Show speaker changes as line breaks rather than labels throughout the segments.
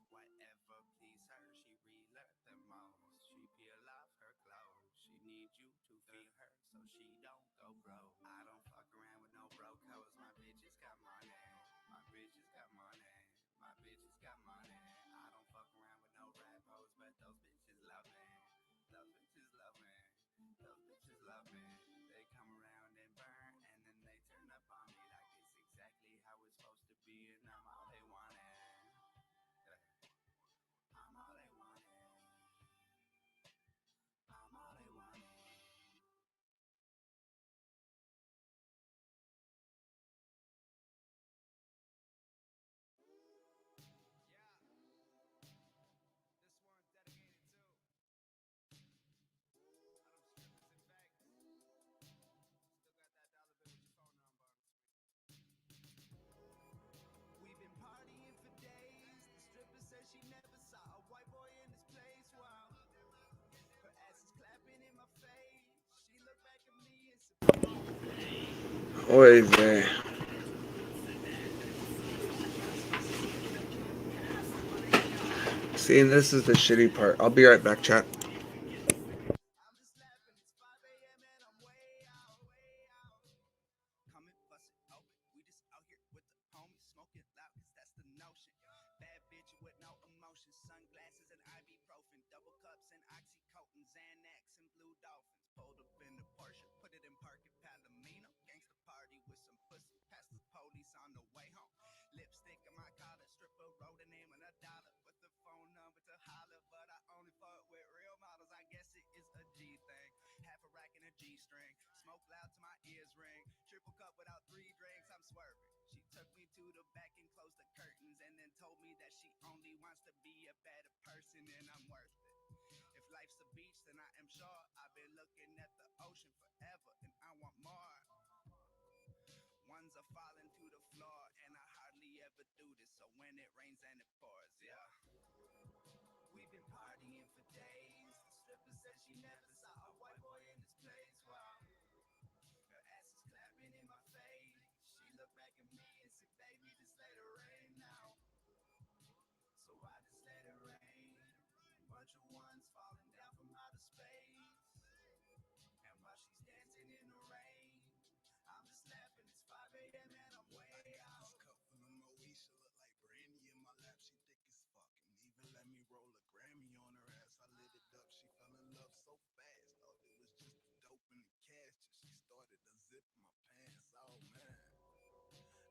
Whatever please her, she relearned the most. She peel off her clothes. She needs you to feed her so she don't go broke. I don't fuck around with no broke hoes. My bitches got money. My bitches got money. My bitches got money. I don't fuck around with no rap hoes, but those bitches love me. Those bitches love me. Those bitches love me. They come around and burn, and then they turn up on me like it's exactly how it's supposed to be, and I'm all they wanted. I'm all they wanted. I'm all they wanted. We've been partying for days. The stripper says she never saw a white boy in this place. Wow. Her ass is clapping in my face. She looked back at me and said,
Oy vey. See, and this is the shitty part. I'll be right back, chat.
I'm just laughing. It's 5 a.m. and I'm way out, way out. Come and bust it open. We just out here with the homies, smoking loud, cause that's the notion. Bad bitch with no emotion, sunglasses and ibuprofen, double cups and oxycodone, Xanax and blue dolphins. Pulled up in the Porsche, put it in park at Palomino. Gangsta party with some pussy, past the police on the way home. Lipstick in my collar, stripper wrote a name and a dollar. Put the phone number to holler, but I only fuck with real models. I guess it is a G thing. Half a rack and a G string. Smoke loud to my ears ring. Triple cup without 3 drinks, I'm swerving. She took me to the back and closed the curtains, and then told me that she only wants to be a better person, and I'm worth it. If life's a beach, then I am sure. I've been looking at the ocean forever, and I want more. Ones are falling to the floor, and I hardly ever do this, so when it rains and it pours, yeah. We've been partying for days. The stripper says she never saw a white boy in this place. Wow. Her ass is clapping in my face. She looked back at me and said, baby, just let it rain now. So I just let it rain. Bunch of ones falling down from outer space. And while she's dancing in the rain, I'm just laughing. It's 5 a.m. and I'm way out. This cup full of Moesha look like brandy in my lap. She thick as fuck and even let me roll a Grammy on her ass. I lit it up. She fell in love so fast. Thought it was just the dope and the cash till she started to zip my pants. Oh man,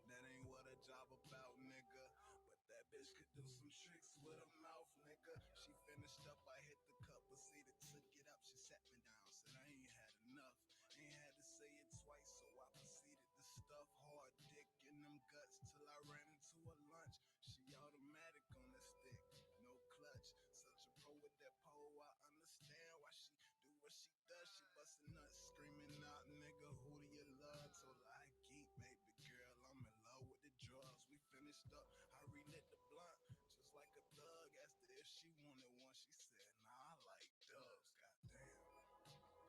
that ain't what a job about, nigga. But that bitch could do some tricks with her mouth, nigga. She finished up, I hit the cup, proceeded to get up. She sat me down, said I ain't had enough. Ain't had to say it twice, so I proceeded to stuff hard dick in them guts till I ran into a lunch. She automatic on the stick, no clutch. Such a pro with that pole, I understand why she do what she does. She bustin' nuts, screaming out, nigga, who do you love? Told her I geek, baby girl, I'm in love with the drugs. We finished up, I relit the blunt, just like a thug. Asked her if she wanted one, she said, nah, I like dubs, goddamn.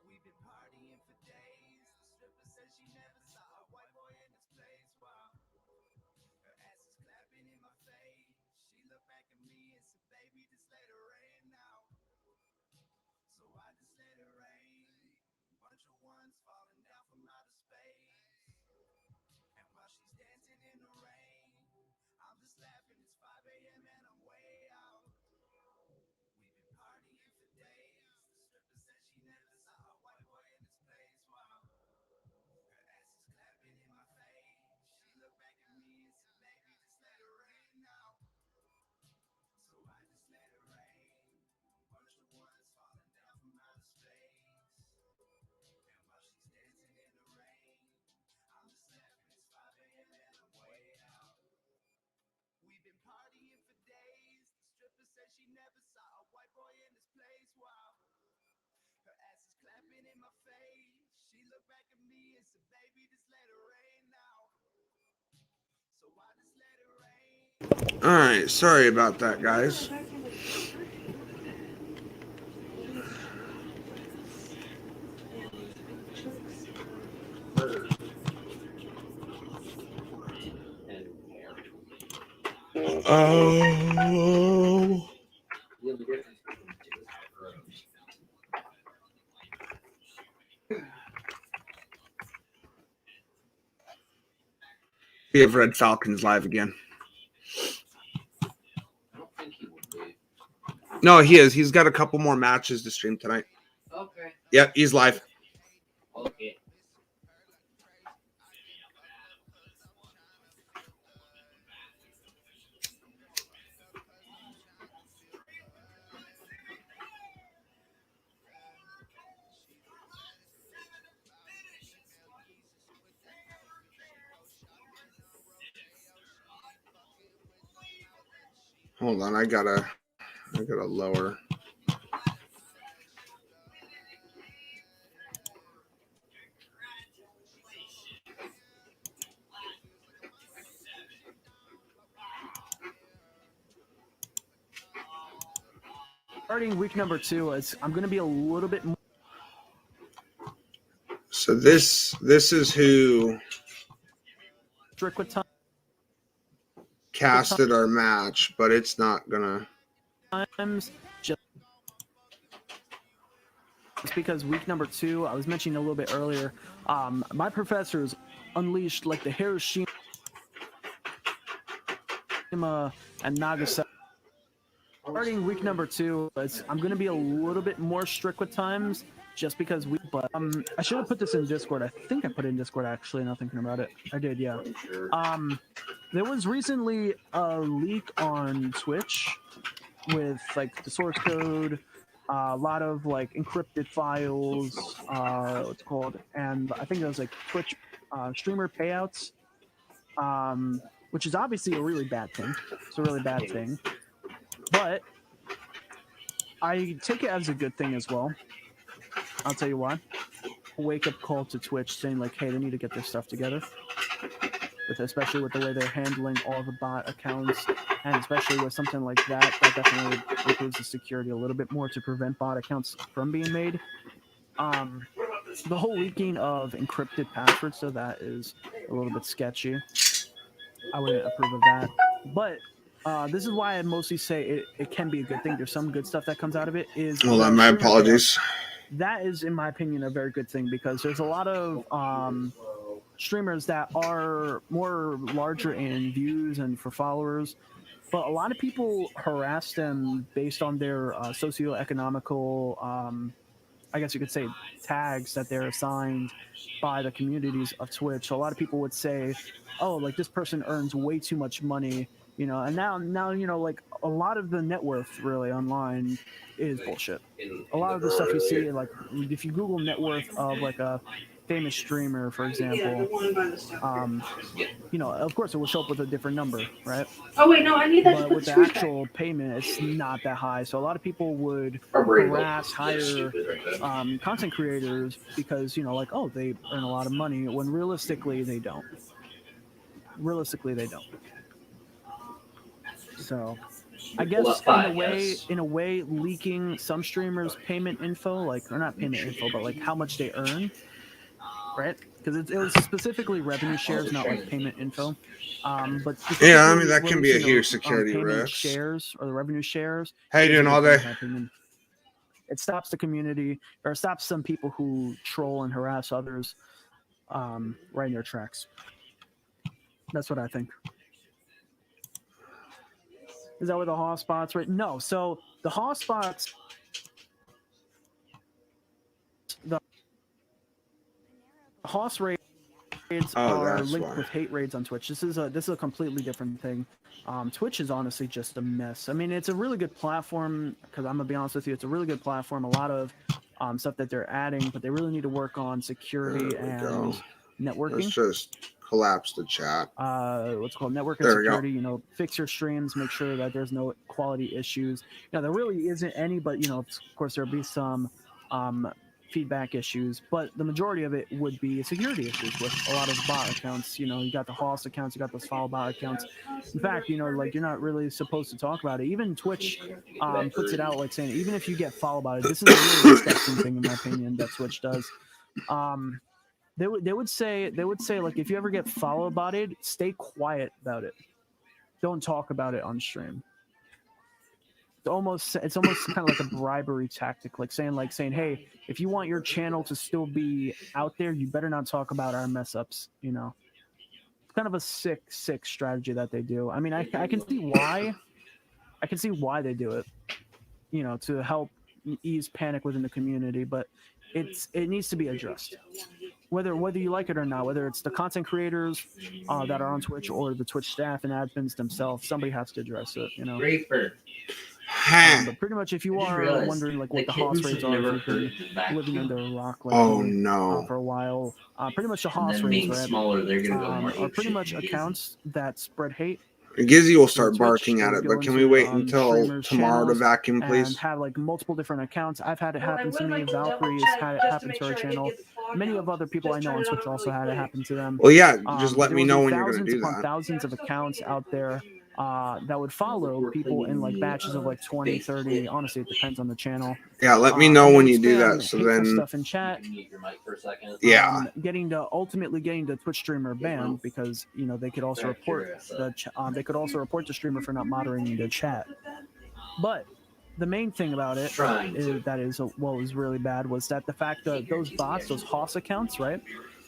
We've been partying for days. The stripper says she never saw a white boy in this place. Wow. Her ass is clapping in my face. She looked back at me and said, baby, just let it rain now. So I just let it rain. Bunch of ones falling down from outer space. And while she's dancing in the rain, I'm just laughing. It's 5 a.m. and I'm way out. We've been partying for days. The stripper says she never saw a white boy in this place. Wow. Her ass is clapping in my face. She looked back at me and said, baby, just let it rain now. So I just let it rain. Bunch of ones falling down from outer space. And while she's dancing in the rain, I'm just laughing. It's 5 a.m. and I'm way out. We've been partying for days. The stripper says she never saw a white boy in this place. Wow. Her ass is clapping in my face. She looked back at me and said, baby, just let it rain now. So I just let it rain.
Alright, sorry about that, guys. Oh. see if Red Falcon's live again. No, he is. He's got a couple more matches to stream tonight.
Okay.
Yep, he's live.
Okay.
Hold on, I gotta lower.
Starting week number 2, I'm going to be a little bit more.
So this is who
Strict with
casted our match, but it's not gonna.
times, just because week number 2, I was mentioning a little bit earlier, my professors unleashed like the Hiroshima and Nagasaki. Starting week number 2, I'm going to be a little bit more strict with times, just because but I should have put this in Discord. I think I put it in Discord, actually, now thinking about it. I did, yeah. There was recently a leak on Twitch with like the source code, a lot of like encrypted files, what's it called, and I think it was like Twitch streamer payouts, which is obviously a really bad thing. It's a really bad thing, but I take it as a good thing as well. I'll tell you why. A wake-up call to Twitch saying like, hey, they need to get their stuff together, especially with the way they're handling all the bot accounts, and especially with something like that definitely improves the security a little bit more to prevent bot accounts from being made. The whole leaking of encrypted passwords, so that is a little bit sketchy. I wouldn't approve of that. But this is why I mostly say it can be a good thing. There's some good stuff that comes out of it.
Hold on, my apologies.
That is, in my opinion, a very good thing, because there's a lot of streamers that are more larger in views and for followers, but a lot of people harass them based on their socioeconomical, I guess you could say, tags that they're assigned by the communities of Twitch. So a lot of people would say, oh, like this person earns way too much money, you know, and now you know, like a lot of the net worth really online is bullshit. A lot of the stuff you see, like if you Google net worth of like a famous streamer, for example, you know, of course it will show up with a different number, right?
Oh wait, no, I need that.
But with the actual payment, it's not that high. So a lot of people would harass, hire content creators because, you know, like, oh, they earn a lot of money, when realistically they don't. So I guess in a way, leaking some streamers' payment info, like, or not payment info, but like how much they earn, right? Because it was specifically revenue shares, not like payment info. But
yeah, I mean that can be a huge security risk.
Shares or the revenue shares.
How you doing all day?
It stops the community, or stops some people who troll and harass others right in their tracks. That's what I think. Is that where the Haw spots right? No. So the Haw spots, the Haw raids are linked with hate raids on Twitch. This is a completely different thing. Twitch is honestly just a mess. I mean, it's a really good platform, because I'm gonna be honest with you, it's a really good platform. A lot of stuff that they're adding, but they really need to work on security and networking.
Let's just collapse the chat.
What's called network and security. You know, fix your streams, make sure that there's no quality issues. You know, there really isn't any, but you know, of course, there'll be some feedback issues, but the majority of it would be security issues with a lot of bot accounts. You know, you got the host accounts, you got those follow bot accounts. In fact, you know, like, you're not really supposed to talk about it. Even Twitch puts it out like saying, even if you get follow botted, this is a really disgusting thing, in my opinion, that Twitch does. They would say like, if you ever get follow botted, stay quiet about it. Don't talk about it on stream. It's almost kind of like a bribery tactic, like saying, hey, if you want your channel to still be out there, you better not talk about our mess ups, you know. kind of a sick strategy that they do. I mean, I can see why. I can see why they do it. You know, to help ease panic within the community, but it needs to be addressed. Whether you like it or not, whether it's the content creators that are on Twitch or the Twitch staff and admins themselves, somebody has to address it. You know.
Reaper.
But pretty much, if you are wondering like what the hoss rates are, if you've been living under a rock like
Oh
me
no.
for a while, pretty much the hoss
Then
rates
being
right,
smaller, they're gonna go more
are pretty
apeshit
much
than you.
accounts that spread hate.
Gizzy will
to
start
Twitch.
barking
They
at
would
it,
go
but can we
into,
wait until
streamers'
tomorrow to
channels
vacuum,
and
please?
have like multiple different accounts. I've had it
Well, I
happen to
would
me.
like to
Valkyrie has
double-check
had it
just to
happen
make
to her
sure I didn't
channel.
get the clog
Many
out.
of other people
Just
I know
turn
on
it on
Twitch also
really
had it
quick.
happen to them.
Well, yeah, just let
There
me
would
know
be
when you're going to
thousands
do
upon
that.
thousands of accounts out there that would follow people in like batches of like 20, 30. Honestly, it depends on the channel.
Yeah, let me know
And they
when
would
you do
spam
that. So
hateful
then,
stuff in chat,
Mute your mic for a second.
yeah.
ultimately getting the Twitch streamer banned because you know they could also report they could also report the streamer for not moderating the chat. But the main thing about it what was really bad was that the fact that those bots, those hoss accounts, right,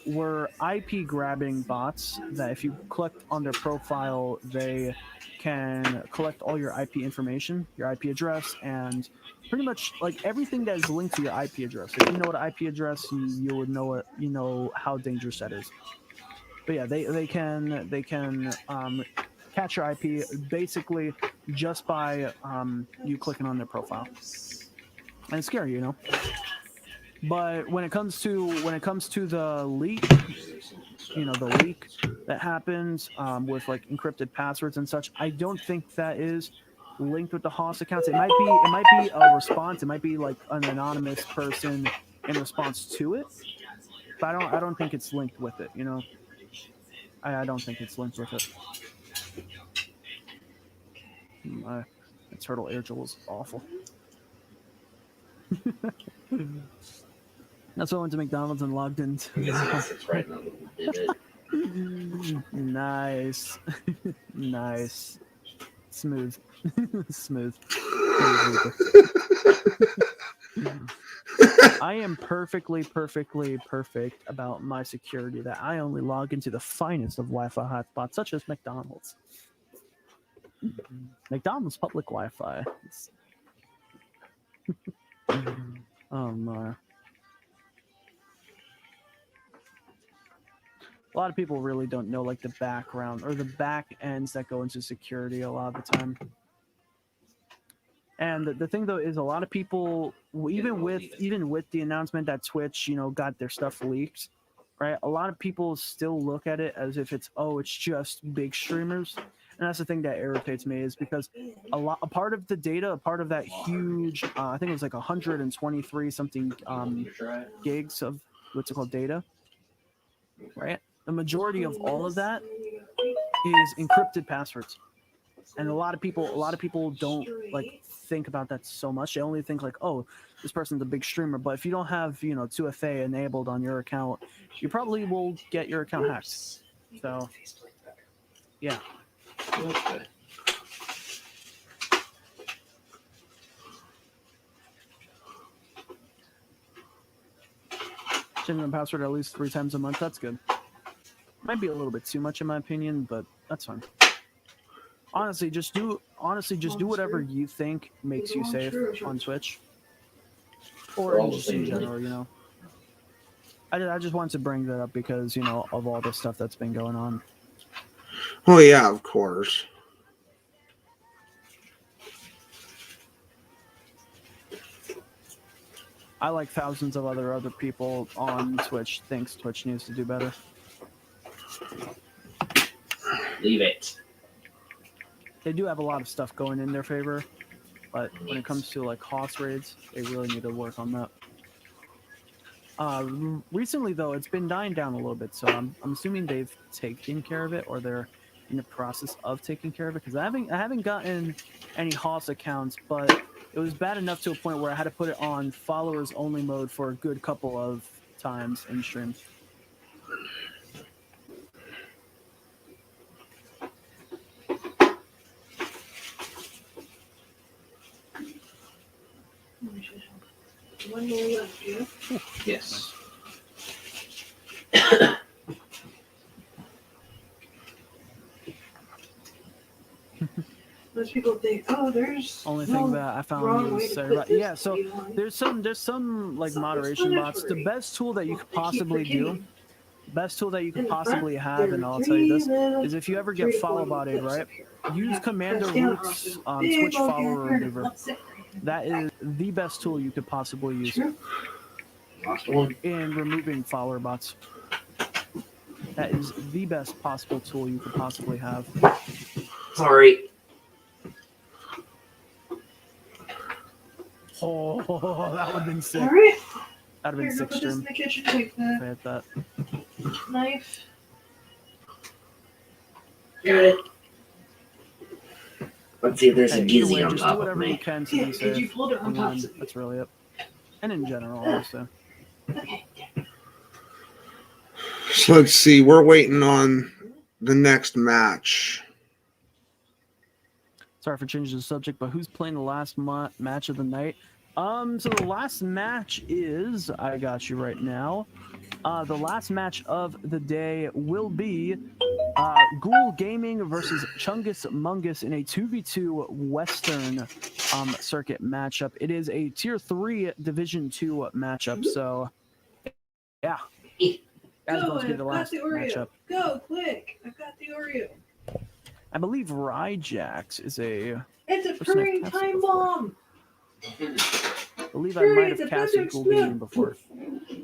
were IP grabbing bots that if you click on their profile, they can collect all your IP information, your IP address, and pretty much like everything that is linked to your IP address. If you know what an IP address, you would know how dangerous that is. But yeah, they can catch your IP basically just by you clicking on their profile, and it's scary, you know. But when it comes to the leak, you know, the leak that happens with like encrypted passwords and such, I don't think that is linked with the host accounts. It might be a response. It might be like an anonymous person in response to it, but I don't think it's linked with it. You know, I don't think it's linked with it. My turtle air jewel is awful. That's why I went to McDonald's and logged in.
Right on the divot.
Nice. Nice. Smooth. Smooth. I am perfect about my security that I only log into the finest of Wi-Fi hotspots, such as McDonald's. McDonald's public Wi-Fi. Oh my. A lot of people really don't know like the background or the back ends that go into security a lot of the time. And the thing though is a lot of people, even with the announcement that Twitch, you know, got their stuff leaked, right? A lot of people still look at it as if it's just big streamers. And that's the thing that irritates me, is because a part of the data, a part of that huge, I think it was like 123 something gigs of what's it called, data, right? The majority of all of that is encrypted passwords. And a lot of people don't like think about that so much. They only think like, oh, this person's a big streamer. But if you don't have, you know, 2FA enabled on your account, you probably will get your account hacked. So, yeah.
Okay.
Changing the password at least 3 times a month. That's good. Might be a little bit too much in my opinion, but that's fine. Honestly, just do whatever you think makes you safe on Twitch, or just in general. You know, I just wanted to bring that up because, you know, of all the stuff that's been going on.
Oh yeah, of course.
I, like thousands of other people on Twitch, thinks Twitch needs to do better.
Leave it.
They do have a lot of stuff going in their favor, but when it comes to like host raids, they really need to work on that. Recently though, it's been dying down a little bit, so I'm assuming they've taken care of it, or they're in the process of taking care of it, because I haven't gotten any host accounts, but it was bad enough to a point where I had to put it on followers only mode for a good couple of times in stream.
Yes.
Most people think, oh, there's
Only
no
thing that I found
wrong way
was
to
sorry
put
about,
this
yeah. So
tweet on.
there's some like
It's
moderation bots. The
self-explanatory.
best tool that you
Well,
could
they keep
possibly do,
forgetting.
best tool that you could
In the front,
possibly have,
there
and
are
I'll tell you this,
little,
is if you ever
3
get
to 4
follow
little
botted,
clips
right?
up here. All you
Use
have to
Commander
press down
Root's
onto big
Switch
old
Follower
character and
Remover.
let sit.
That is the best tool you could possibly use
True.
Lost one.
in removing follower bots. That is the best possible tool you could possibly have.
Sorry.
Oh, that would have been sick.
All right.
That'd have
Here,
been
go
sick,
put this in
stream.
the kitchen. Take
If I
the
hit that.
knife.
Got it. Let's see if there's
Hey,
a
either
gizzy
way,
on
just
top
do
of
whatever you
me.
can to
Yeah,
be
because you
safe.
pulled it on top.
And that's really it. And in general, obviously.
Okay.
So let's see. We're waiting on the next match.
Sorry for changing the subject, but who's playing the last match of the night? So the last match is, I got you right now. The last match of the day will be Ghoul Gaming versus Chungus Mungus in a 2v2 Western circuit matchup. It is a Tier 3 Division 2 matchup, so yeah. That's
Go,
going to be
I've
the
got
last
the Oreo.
matchup.
Go, quick. I've got the Oreo.
I believe Ryjax is a...
It's a
Person I've
purring
casted
time
before.
bomb.
I believe I
Hurry,
might
it's
have
about to
casted Ghoul
explode.
Gaming before.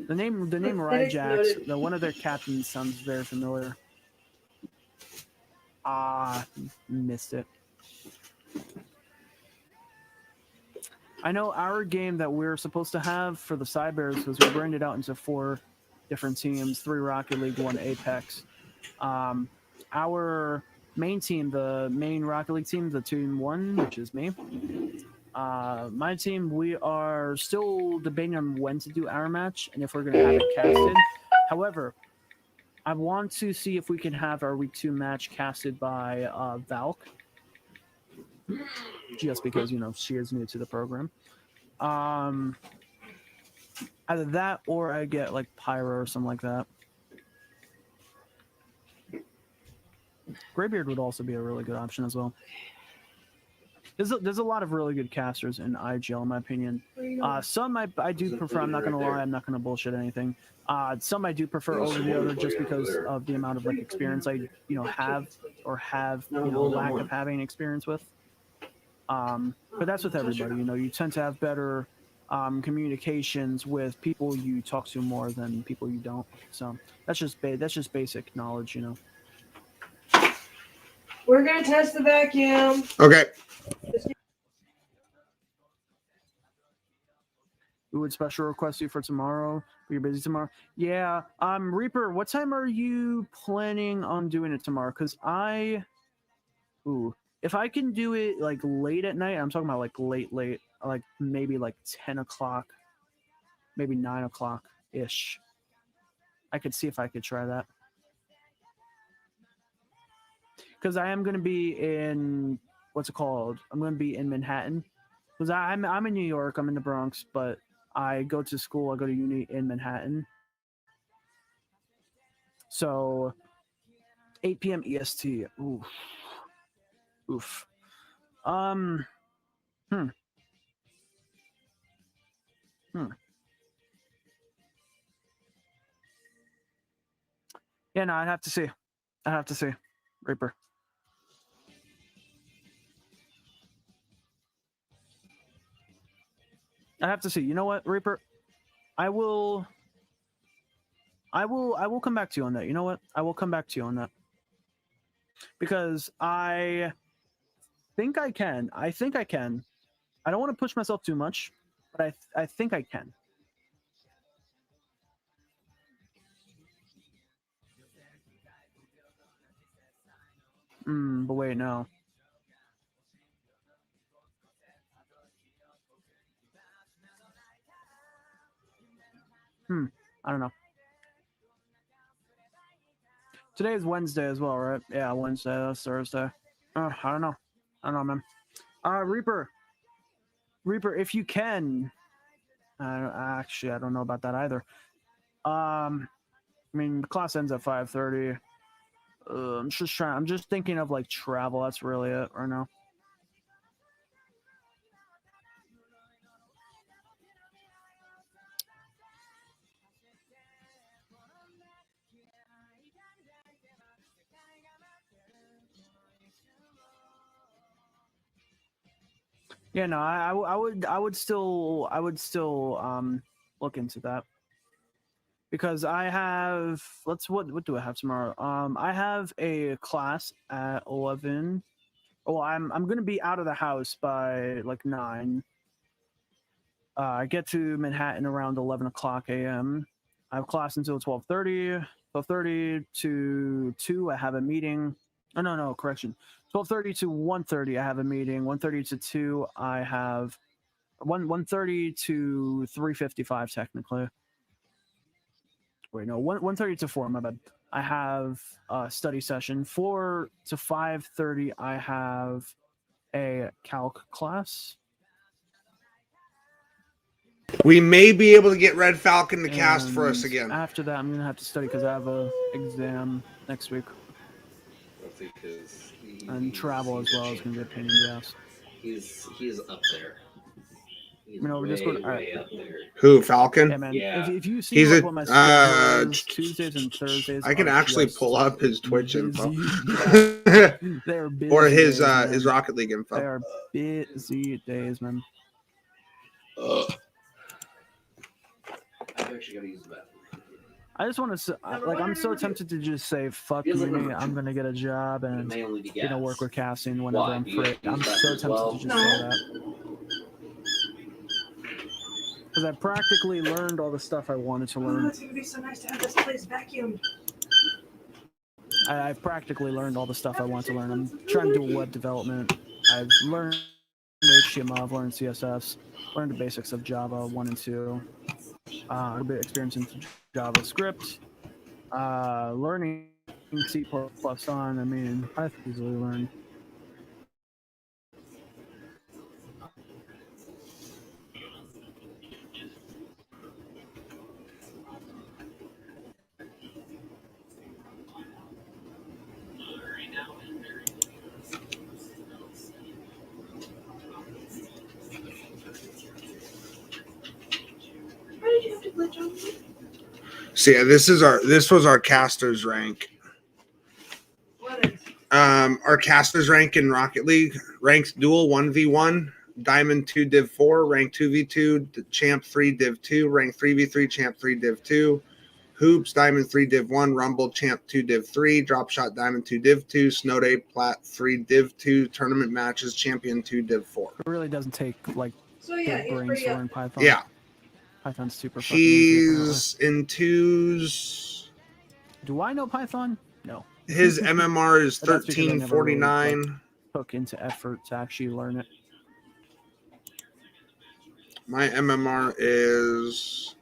The name
That
Ryjax,
exploded.
one of their captains sounds very familiar. Ah, missed it. I know our game that we're supposed to have for the Cybears, because we brained it out into 4 different teams, 3 Rocket League, 1 Apex. Our main team, the main Rocket League team, the Team 1, which is me, my team, we are still debating on when to do our match and if we're going to have it casted. However, I want to see if we can have our Week 2 match casted by Valk, just because, you know, she is new to the program. Either that or I get like Pyro or something like that. Greybeard would also be a really good option as well. There's a lot of really good casters in IGL, in my opinion. Some I do prefer. I'm not gonna lie. I'm not gonna bullshit anything. Some I do prefer over the other just because of the amount of like experience I have lack of having experience with. But that's with everybody. You tend to have better communications with people you talk to more than people you don't. So that's just basic knowledge.
We're going to test the vacuum.
Okay.
We would special request you for tomorrow. You're busy tomorrow. Yeah. Reaper, what time are you planning on doing it tomorrow? Because if I can do it like late at night, I'm talking about like late, like maybe like 10 o'clock, maybe 9 o'clock ish. I could see if I could try that. Because I am going to be in, what's it called? I'm going to be in Manhattan. Because I'm in New York. I'm in the Bronx, but I go to school. I go to uni in Manhattan. So 8 p.m. EST. Oof. Yeah, no, I'd have to see. Reaper. I have to see. You know what, Reaper? I will come back to you on that. You know what? I will come back to you on that. Because I think I can. I don't want to push myself too much, but I think I can. But wait, no. I don't know. Today is Wednesday as well, right? Yeah, Wednesday. That's Thursday. I don't know. Man. Reaper, if you can. I don't know about that either. I mean, the class ends at 5:30. I'm just thinking of like travel. That's really it right now. Yeah, no, I would still look into that because I have what do I have tomorrow? I have a class at 11. Oh, I'm gonna be out of the house by like 9. I get to Manhattan around 11 o'clock a.m. I have class until 12:30. 12:30 to 2, I have a meeting. Oh, no, correction. 12:30 to 1:30, I have a meeting. 1:30 to 2, I have 1:30 to 3:55 technically. Wait, no, 1:30 to 4, my bad. I have a study session. 4 to 5:30, I have a calc class.
We may be able to get Red Falcon to cast for us
And
again.
after that, I'm gonna have to study because I have a exam next week, and travel as well is gonna be a pain in the ass.
He's up there. He's
You know, over Discord. All right.
way up there.
Who, Falcon?
Yeah, man.
Yeah.
If you see
He's
like
a
what my schedule is,
t-
Tuesdays and Thursdays.
I can
are
actually
just
pull up his Twitch info.
busy. They're busy.
Or his
days,
his
man.
Rocket League
They
info.
are busy days, man.
I've actually got to use the bathroom.
I just want to like I'm so tempted to just say fuck
Feels like
uni.
number
I'm
2.
gonna get a job
It
and
may only be
work
gas.
with casting whenever
Why?
I'm
Do you
free.
have to use
I'm
that
so
as
tempted
well?
to just
No.
say that because I practically learned all the stuff I wanted to
Oh,
learn.
it's gonna be so nice to have this place vacuumed.
I've practically learned all the stuff I want to learn. I'm trying to do web development. I've learned HTML, I've learned CSS, learned the basics of Java 1 and 2, a bit of experience in JavaScript, learning C++ on. I mean, I've easily learned.
Why did you have to glitch on me?
So yeah, this was our caster's rank.
What is?
Our caster's rank in Rocket League: ranked dual 1v1, diamond 2 div 4, rank 2v2, champ 3 div 2, rank 3v3, champ 3 div 2, hoops diamond 3 div 1, rumble champ 2 div 3, drop shot diamond 2 div 2, snow day plat 3 div 2, tournament matches champion 2 div 4.
It really doesn't take like
So yeah,
big
he's
brains
pretty
to
up.
learn Python.
Yeah,
Python's super fucking easy. Apparently.
he's in twos.
Do I know Python? No.
His MMR is
But that's because I never really,
1349.
took into effort to actually learn it.
My MMR is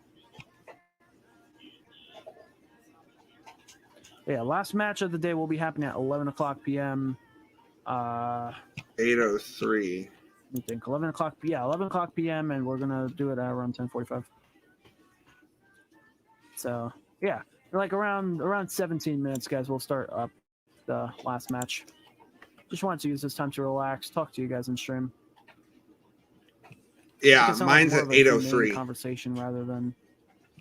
Yeah, last match of the day will be happening at 11 o'clock p.m.
803.
Let me think. 11 o'clock. Yeah, 11 o'clock p.m. and we're gonna do it at around 10:45. So yeah, like around 17 minutes, guys. We'll start up the last match. Just wanted to use this time to relax, talk to you guys in stream.
Yeah,
Make it sound like
mine's
more
at
of a humane
803.
conversation rather than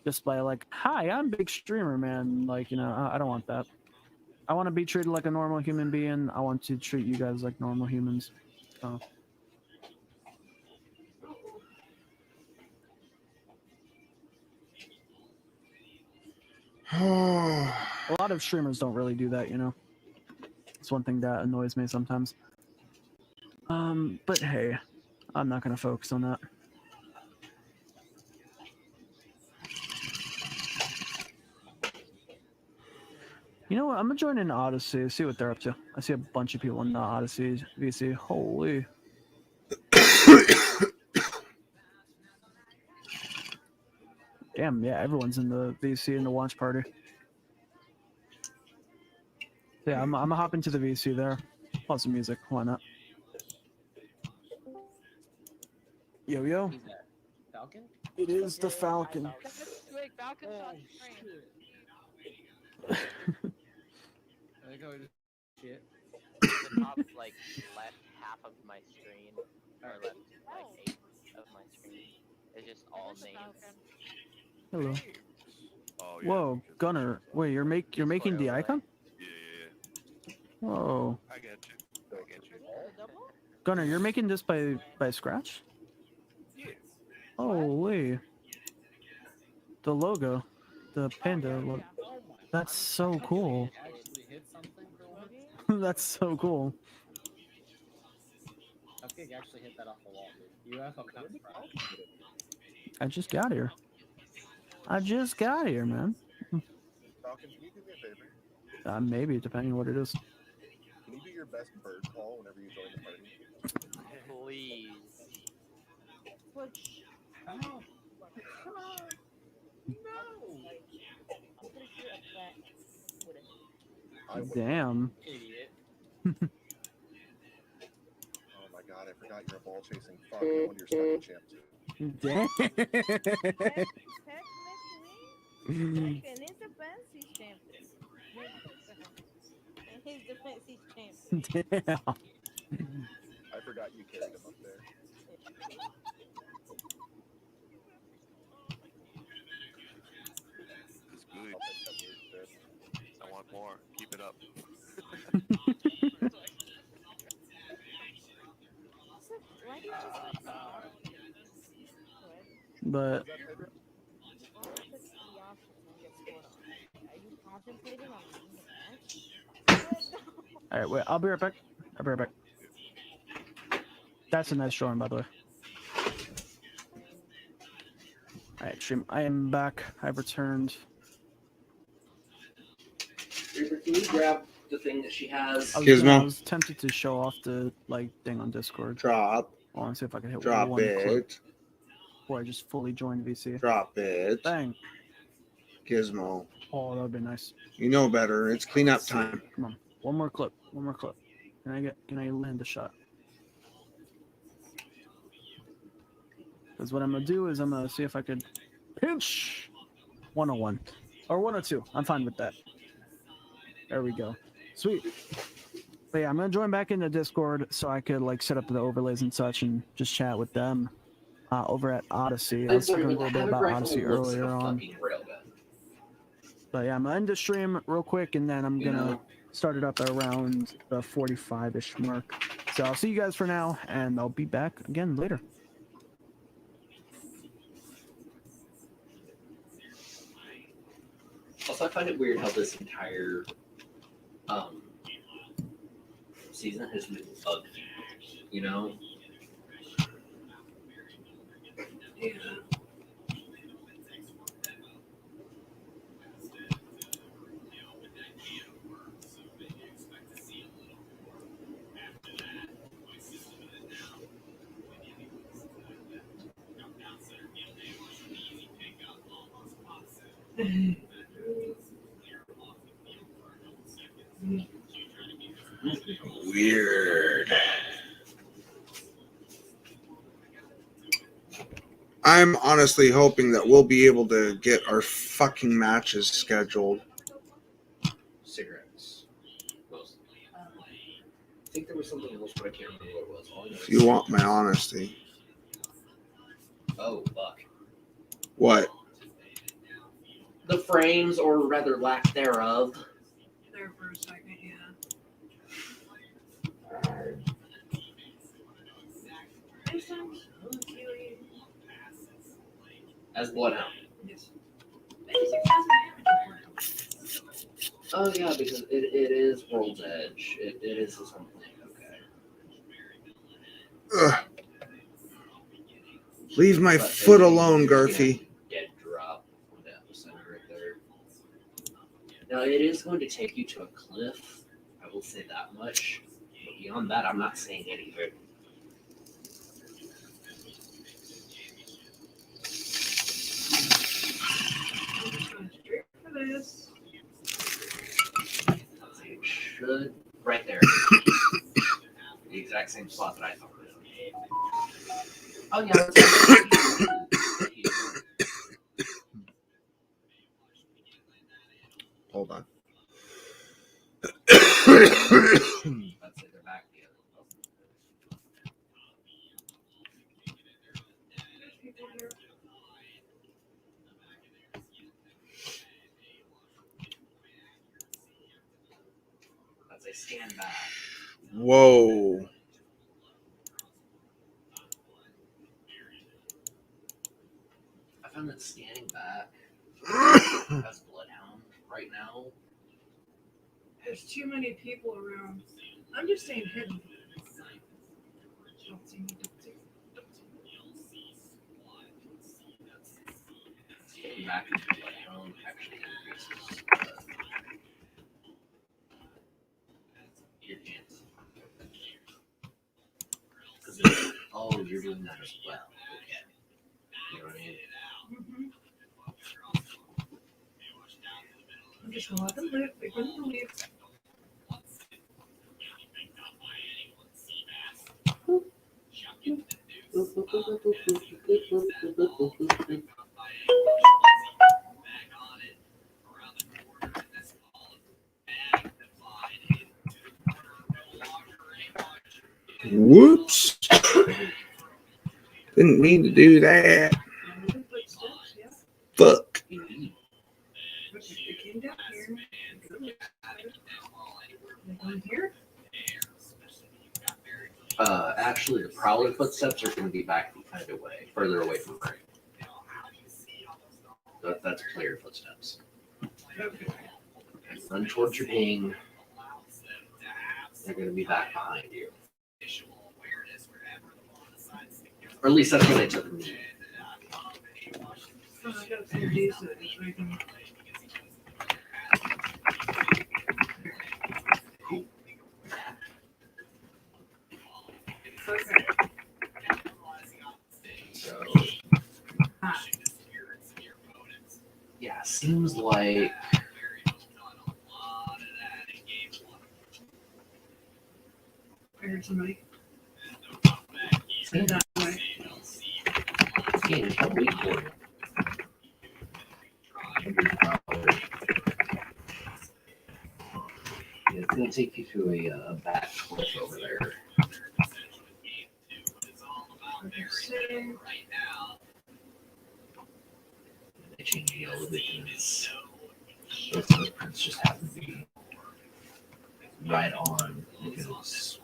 just by like, "Hi, I'm big streamer, man." Like, you know, I don't want that. I want to be treated like a normal human being. I want to treat you guys like normal humans. So. A lot of streamers don't really do that, you know. It's one thing that annoys me sometimes. But hey, I'm not gonna focus on that. You know what? I'm gonna join in Odyssey, see what they're up to. I see a bunch of people in the Odyssey VC. Holy. Damn, yeah, everyone's in the VC in the launch party. Yeah, I'm gonna hop into the VC there. Pause some music, why not? Yo, yo.
Falcon?
It is the Falcon.
Wait, Falcon's on the screen.
I think I would shit.
The top like left half of my screen, or left like eighth of my screen, is just all
Where's the
names.
Falcon?
Hello.
Oh, yeah,
Whoa, Gunner. Wait, you're making the icon?
Yeah.
Whoa.
I get you.
Double?
Gunnar, you're making this by scratch? Holy. The logo. The panda logo.
Oh my.
That's so cool.
Actually hit something for once.
That's so cool.
Cupcake actually hit that off the wall, dude. I'm kind of surprised.
I just got here. I just got here, man.
Falcon, can you do me a favor?
Maybe, depending on what it is.
Can you do your best bird call whenever you join the party?
Please.
Which,
No.
no.
I'm pretty sure a plant would have.
I would.
Damn.
Idiot.
Oh my god, I forgot you're a ball chasing fuck. No wonder you're stuck in champ 2.
Damn.
Technically, and he's the fancy champion. And he's the fancy champion.
Damn.
I forgot you carried him up there.
It's good.
I'll take that word, Chris.
I want more. Keep it up.
So, why do you just what?
But
Is that Pedro?
Why would you put the options and get scored on? Are you contemplating on leaving the match?
all right, wait. I'll be right back. I'll be right back. That's a nice drawing, by the way. All right, stream. I am back. I've returned.
Reaper, can you grab the thing that she has?
I
Gizmo.
was tempted to show off the thing on Discord.
Drop.
I want to see if I can hit
Drop
one clip
it.
before I just fully join VC.
Drop it.
Bang.
Gizmo.
Oh, that would be nice.
You know better. It's cleanup time.
Come on. One more clip. One more clip. Can I land the shot? Because what I'm going to do is I'm going to see if I could pinch 101 or 102. I'm fine with that. There we go. Sweet. But yeah, I'm going to join back into Discord so I could set up the overlays and such and just chat with them over at Odyssey. I was talking a little bit about Odyssey earlier on. But yeah, I'm going to end the stream real quick and then I'm going to start it up around the 45-ish mark. So I'll see you guys for now and I'll be back again later.
Also, I find it weird how this entire season has been bugged. You know? Yeah.
Weird. I'm honestly hoping that we'll be able to get our fucking matches scheduled.
Cigarettes. Mostly. I think there was something else, but I can't remember what it was. All I know
If
is-
you want my honesty.
Oh, fuck.
What?
The frames, or rather lack thereof.
There for a second, yeah. Next time, Kiwi.
As Bloodhound.
Yes. Maybe 6,000 damage.
Oh, yeah, because it is World's Edge. It is his own thing, okay.
Ugh. Leave my
But
foot
it-
alone, Garthy.
Dead drop from the epicenter right there. Now, it is going to take you to a cliff. I will say that much. But beyond that, I'm not saying anything.
Straight for this.
It should. Right there. The exact same spot that I thought it was. Oh, yeah.
Hold on.
That's it. They're back together.
People here.
As they stand back.
Whoa.
found that scanning back as Bloodhound right now.
There's too many people around. I'm just staying hidden. Don't see me, don't see me, don't see me.
Scanning back into Bloodhound actually increases your chance. Because oh, you're doing that as well. Okay. You know what I mean?
Mm-hmm. I'm just gonna let them live. They're gonna leave.
Whoops. Didn't mean to do that.
Moving footsteps, yeah.
Fuck.
Okay, they came down here. They come here.
Actually, the Prowler footsteps are going to be back kind of way, further away from her. That's player footsteps.
Okay.
Run towards your ping. They're going to be back behind you. Or at least that's what they took me.
Oh, I got some of these that I can. Okay.
So, yeah, seems like
I heard somebody. Send that way.
yeah, can't wait for you. Yeah, it's going to take you to a back cliff over there. They changed the yellow because those footprints just happen to be right on because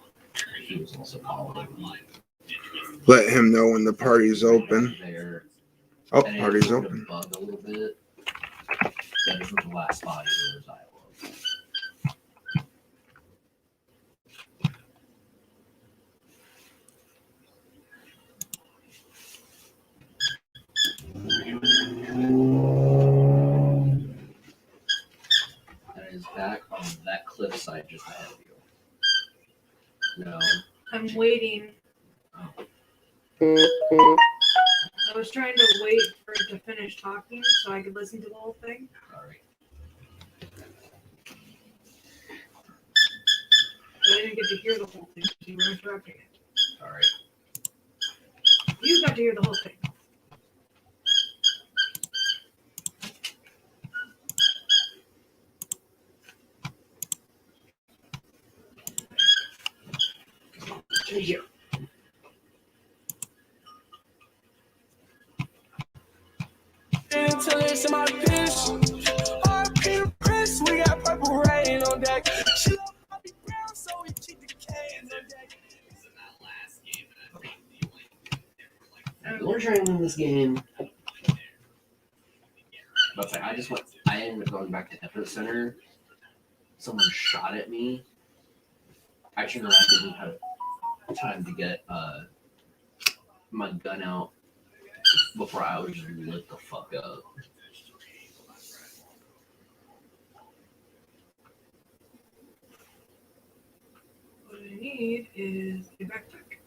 he was also following.
Let him know when the party's open.
There.
Oh,
And it
party's
sort of
open.
bugged a little bit. That isn't the last body there was Iowa. That is back on that cliffside just ahead of you. No.
I'm waiting.
Oh.
I was trying to wait for it to finish talking so I could listen to the whole thing.
Sorry.
But I didn't get to hear the whole thing because you were interrupting it.
Sorry.
You got to hear the whole thing.
Thank you.
To listen my pitch. RP Chris, we got purple rain on deck. She love Bobby Brown, so we keep the cans on deck.
Now, the only trying to win this game. But I ended up going back to Epicenter. Someone shot at me. I turned around and didn't have time to get my gun out before I was lit the fuck up.
What I need is a backpack.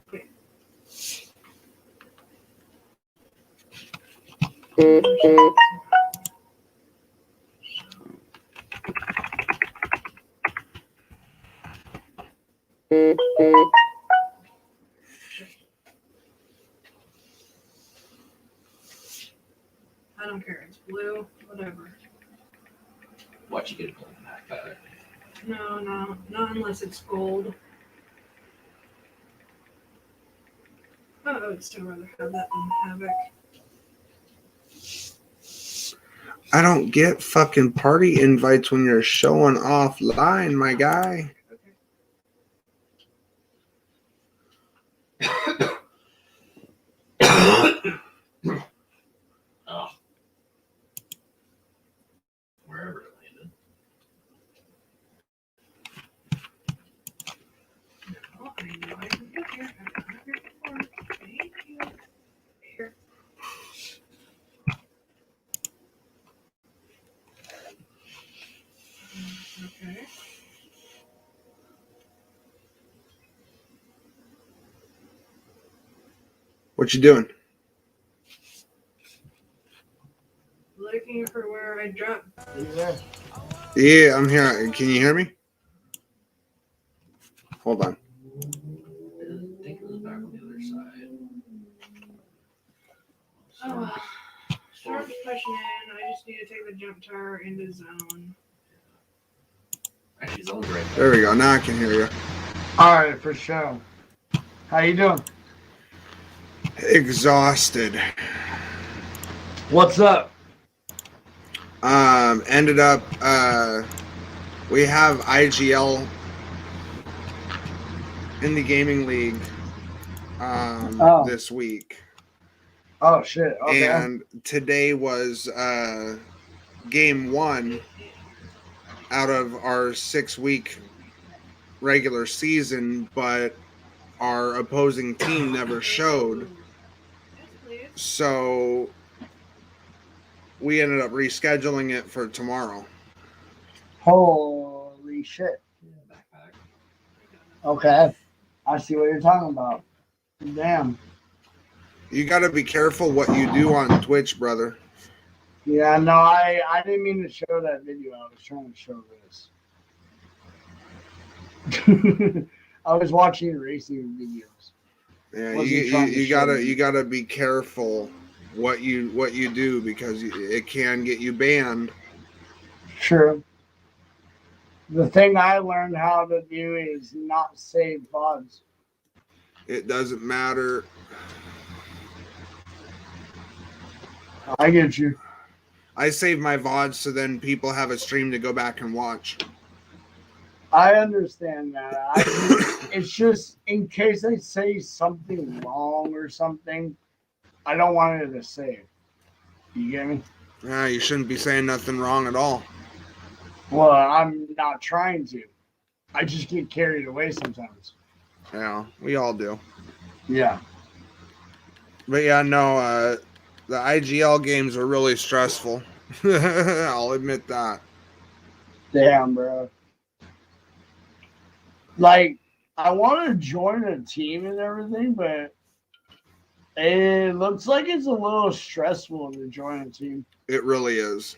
Okay. I don't care. It's blue. Whatever.
Watch you get a golden backpack.
No, not unless it's gold. Oh, I would still rather have that than Havoc.
I don't get fucking party invites when you're showing offline, my guy.
Okay.
Oh. Wherever it landed.
Oh, I know I can get here. I've done it here before. Thank you. Here. Okay.
What you doing?
Looking for where I dropped.
Yeah.
Yeah, I'm here. Can you hear me? Hold on.
I think it was back on the other side.
Oh, Storm's pushing in. I just need to take the jump tower into zone.
Actually, zone's right
There we go. Now I can hear you.
All right, for sure. How you doing?
Exhausted.
What's up?
Ended up. We have IGL in the gaming league.
Oh.
This week.
Oh shit. Okay.
And today was game 1 out of our 6-week regular season, but our opposing team never showed. So we ended up rescheduling it for tomorrow.
Holy shit. Okay. I see what you're talking about. Damn.
You got to be careful what you do on Twitch, brother.
Yeah, no, I didn't mean to show that video. I was trying to show this. I was watching racing videos.
Yeah,
Wasn't trying to
you
show
gotta
you.
you gotta be careful what you do because it can get you banned.
True. The thing I learned how to do is not save VODs.
It doesn't matter.
I get you.
I save my VODs so then people have a stream to go back and watch.
I understand that. It's just in case I say something wrong or something, I don't want it to save. You get me?
Yeah, you shouldn't be saying nothing wrong at all.
Well, I'm not trying to. I just get carried away sometimes.
Yeah, we all do.
Yeah.
But yeah, no, the IGL games are really stressful. I'll admit that.
Damn, bro. Like, I want to join a team and everything, but it looks like it's a little stressful to join a team.
It really is.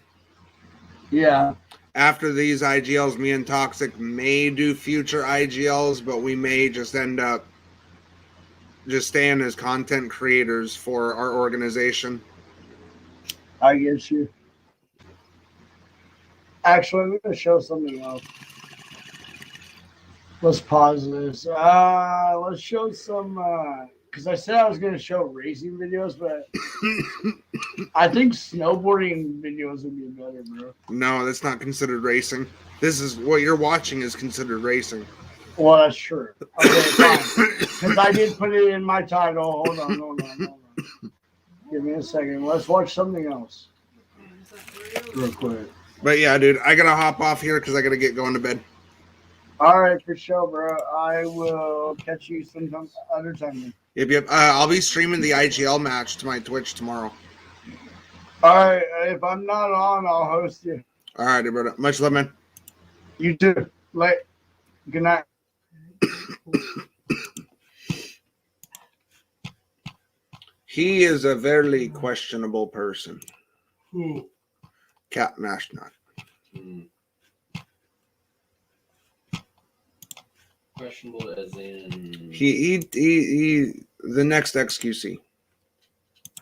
Yeah.
After these IGLs, me and Toxic may do future IGLs, but we may just end up just staying as content creators for our organization.
I get you. Actually, I'm going to show something else. Let's pause this. Let's show some, because I said I was going to show racing videos, but I think snowboarding videos would be better, bro.
No, that's not considered racing. This is what you're watching is considered racing.
Well, that's true. Okay, fine. Because I did put it in my title. Hold on. Give me a second. Let's watch something else. Real quick.
But yeah, dude, I gotta hop off here because I gotta get going to bed.
All right, for sure, bro. I will catch you sometime other time.
Yep. I'll be streaming the IGL match to my Twitch tomorrow.
All right. If I'm not on, I'll host you.
All right, brother. Much love, man.
You too. Good night.
He is a very questionable person.
Who?
Cat Mashnut.
Questionable as in
He the next XQC.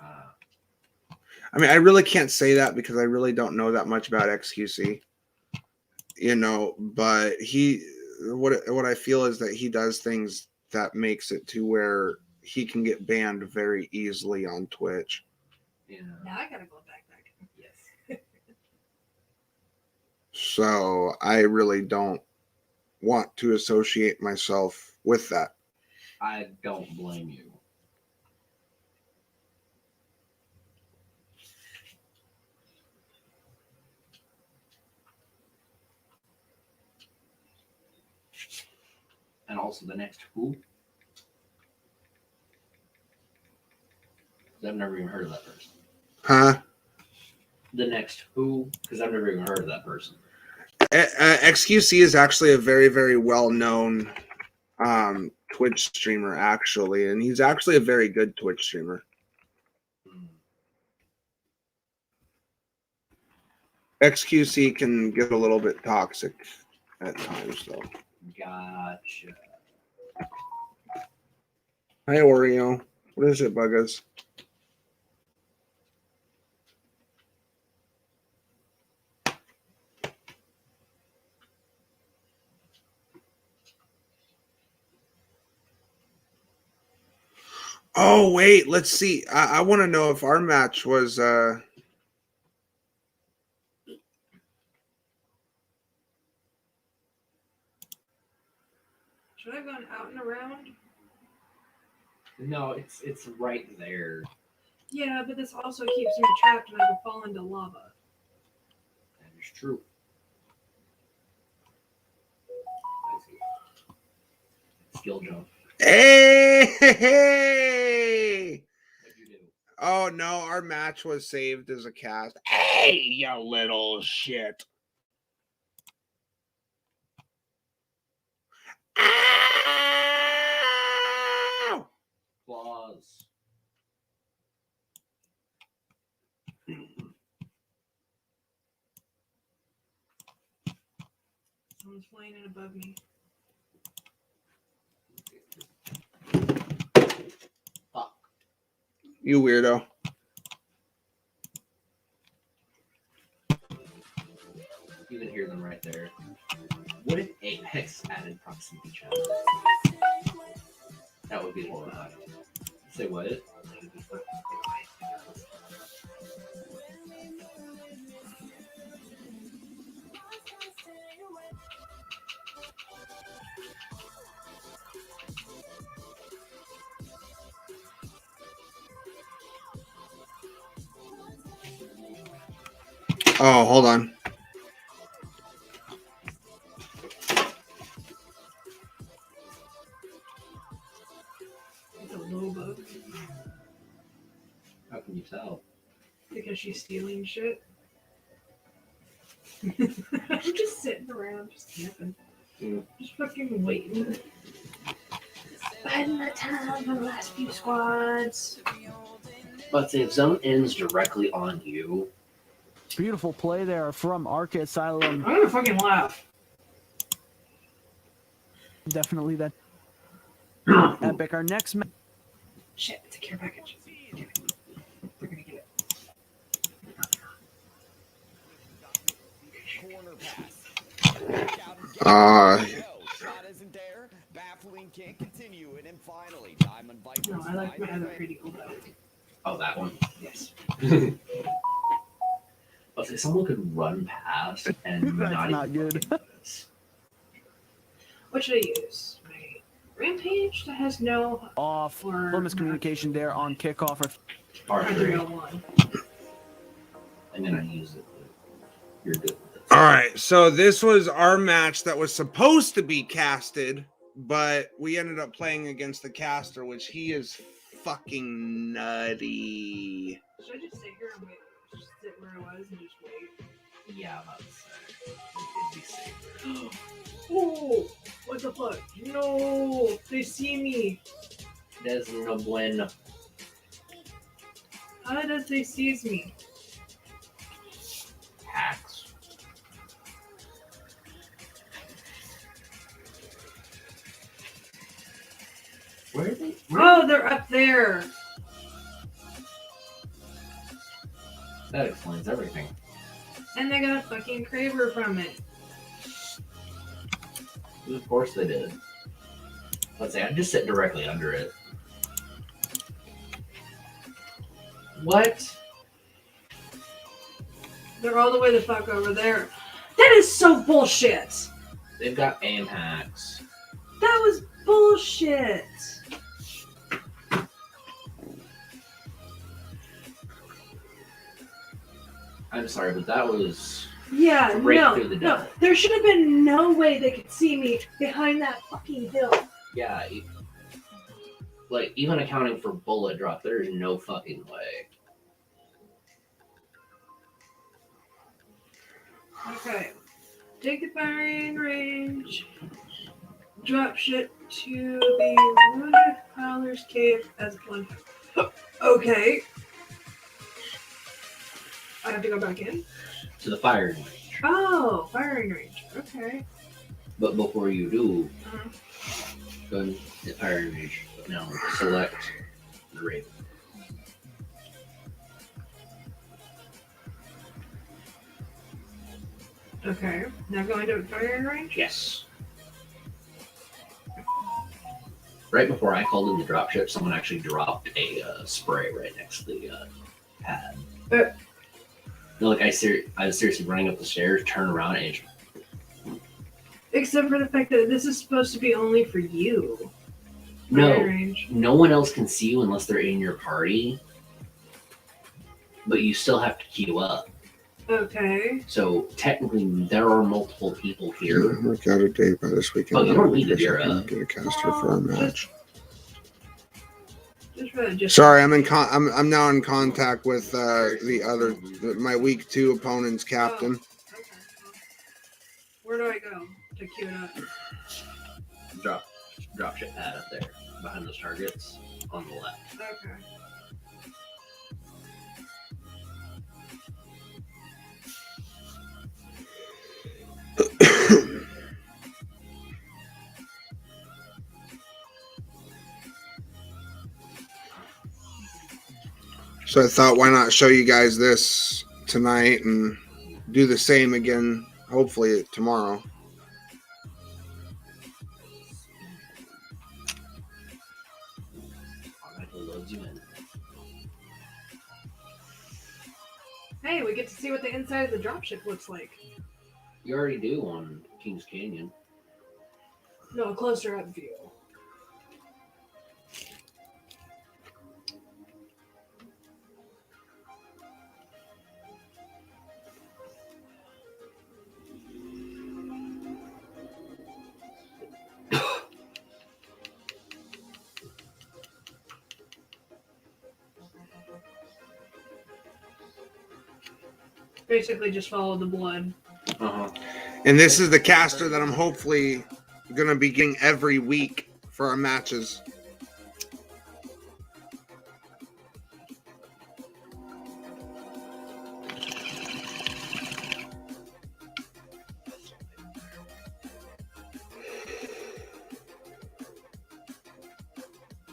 I mean, I really can't say that because I really don't know that much about XQC. You know, but what I feel is that he does things that makes it to where he can get banned very easily on Twitch.
Yeah.
Now I gotta go back. Yes.
So I really don't want to associate myself with that.
I don't blame you. And also the next who? I've never even heard of that person.
Huh?
The next who? Because I've never even heard of that person.
XQC is actually a very, very well-known Twitch streamer, actually, and he's actually a very good Twitch streamer. XQC can get a little bit toxic at times, though.
Gotcha.
Hi, Oreo. What is it, Buggas? Oh, wait. Let's see. I want to know if our match was...
Should I have gone out and around?
No, it's right there.
Yeah, but this also keeps me trapped and I will fall into lava.
That is true. Skill jump.
Hey!
What'd you do?
Oh, no. Our match was saved as a cast. Hey, you little shit. Ow!
Claws.
Someone's flying in above me.
Fuck.
You weirdo.
You can hear them right there. What if Apex added proximity challenge? That would be horrifying. Say what?
Oh, hold on.
It's a low bug.
How can you tell?
Because she's stealing shit. I'm just sitting around, just camping. Just fucking waiting. Biding my time for the last few squads.
But if zone ends directly on you,
Beautiful play there from Arca Asylum.
I'm gonna fucking laugh.
Definitely that epic. Our next match.
Shit, it's a care package. We're gonna get it.
Corner pass. Shot isn't there. Baffling can't continue it, and finally, Diamond Vipers.
No, I like my other pretty cool better.
oh, that one.
Yes.
But if someone could run past and
That's not
even
good.
notice.
What should I use? My Rampage that has no
Off. Little miscommunication there on kickoff.
R3,
R301.
and then I use it. You're good with it.
All right. So this was our match that was supposed to be casted, but we ended up playing against the caster, which he is fucking nutty.
Should I just sit here and wait? Just sit where I was and just wait?
Yeah, I'm about to say. It'd be safer.
Oh, what the fuck? No, they see me.
There's no bueno.
How does they sees me?
Hacks. Where are they?
Oh, they're up there.
That explains everything.
And they got a fucking Kraber from it.
Of course they did. Let's say I just sit directly under it. What?
They're all the way the fuck over there. That is so bullshit.
They've got aim hacks.
That was bullshit.
I'm sorry, but that was
Yeah,
Break
no,
through the
no.
door.
There should have been no way they could see me behind that fucking hill.
Yeah. Like, even accounting for bullet drop, there is no fucking way.
Okay. Take the firing range. Drop shit to the wounded Prowler's cave as one. Okay. I have to go back in?
To the firing range.
Oh, firing range. Okay.
But before you do,
Uh-huh.
go to the firing range. Now select the Raven.
Okay. Now going to firing range?
Yes. Right before I called in the dropship, someone actually dropped a spray right next to the pad. No, like I was seriously running up the stairs, turn around, and
Except for the fact that this is supposed to be only for you.
no,
Firing range.
no one else can see you unless they're in your party. But you still have to queue up.
Okay.
So technically, there are multiple people here.
Work out a date by this weekend.
Oh, you don't need to
Guess
gear
I can
up.
get a caster for our match.
Just
Sorry, I'm now in contact with my week 2 opponent's captain.
Okay. Where do I go to queue it up?
Drop ship pad up there behind those targets on the left.
Okay.
So I thought, why not show you guys this tonight and do the same again, hopefully tomorrow.
Hey, we get to see what the inside of the dropship looks like.
You already do on Kings Canyon.
No, a closer up view. Basically just follow the blood.
Uh-huh.
And this is the caster that I'm hopefully going to be getting every week for our matches.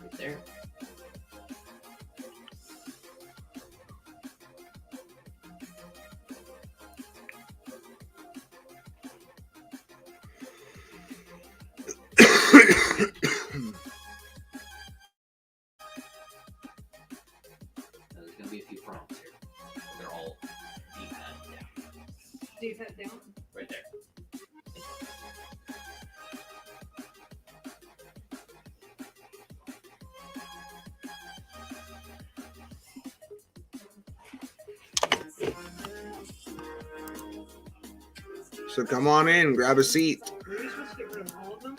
Right there. There's going to be a few prompts here. They're all D-pad down.
D-pad down?
Right there.
So come on in, grab a seat.
Were you supposed to get rid of all of them?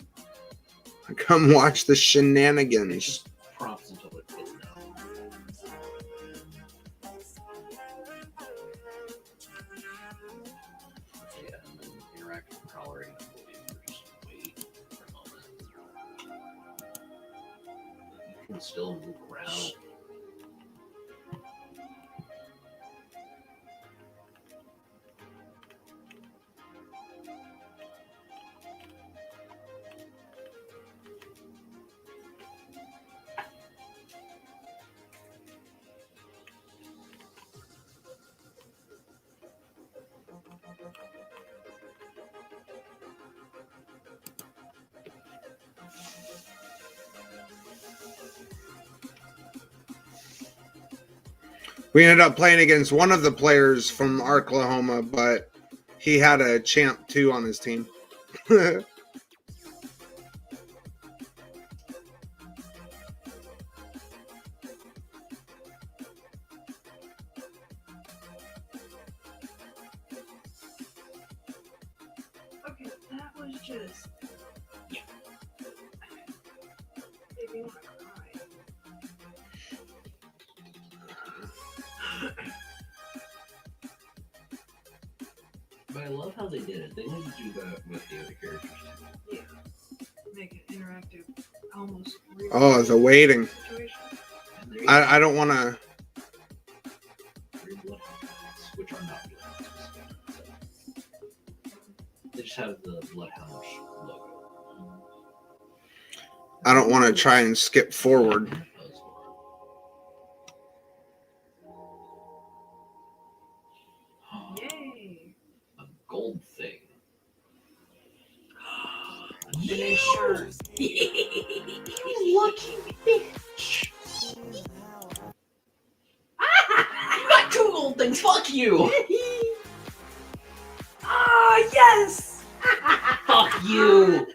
Come watch the shenanigans.
Prompts until it gets down. Yeah, and then interact with the crawler. Just wait for a moment. You can still move around.
We ended up playing against one of the players from Oklahoma, but he had a champ 2 on his team.
Okay, that was just. Maybe I'm gonna cry.
But I love how they did it. They need to do that with the other characters.
Yeah. Make it interactive. Almost. Real
Oh, the waiting.
situation.
I don't want to.
Three bloodhounds, which are not bloodhounds. They just have the bloodhound logo.
I don't want to try and skip forward.
Yay!
A gold thing.
Finisher.
You lucky bitch. You got 2 gold things. Fuck you.
Ah, yes!
Fuck you.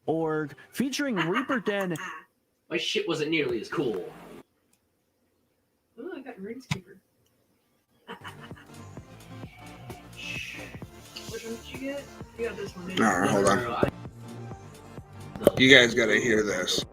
Org featuring Reaper Den.
My shit wasn't nearly as cool.
Oh, I got Ringskeeper. Which one did you get? You got this one. Didn't you?
All right, hold on. You guys got to hear this.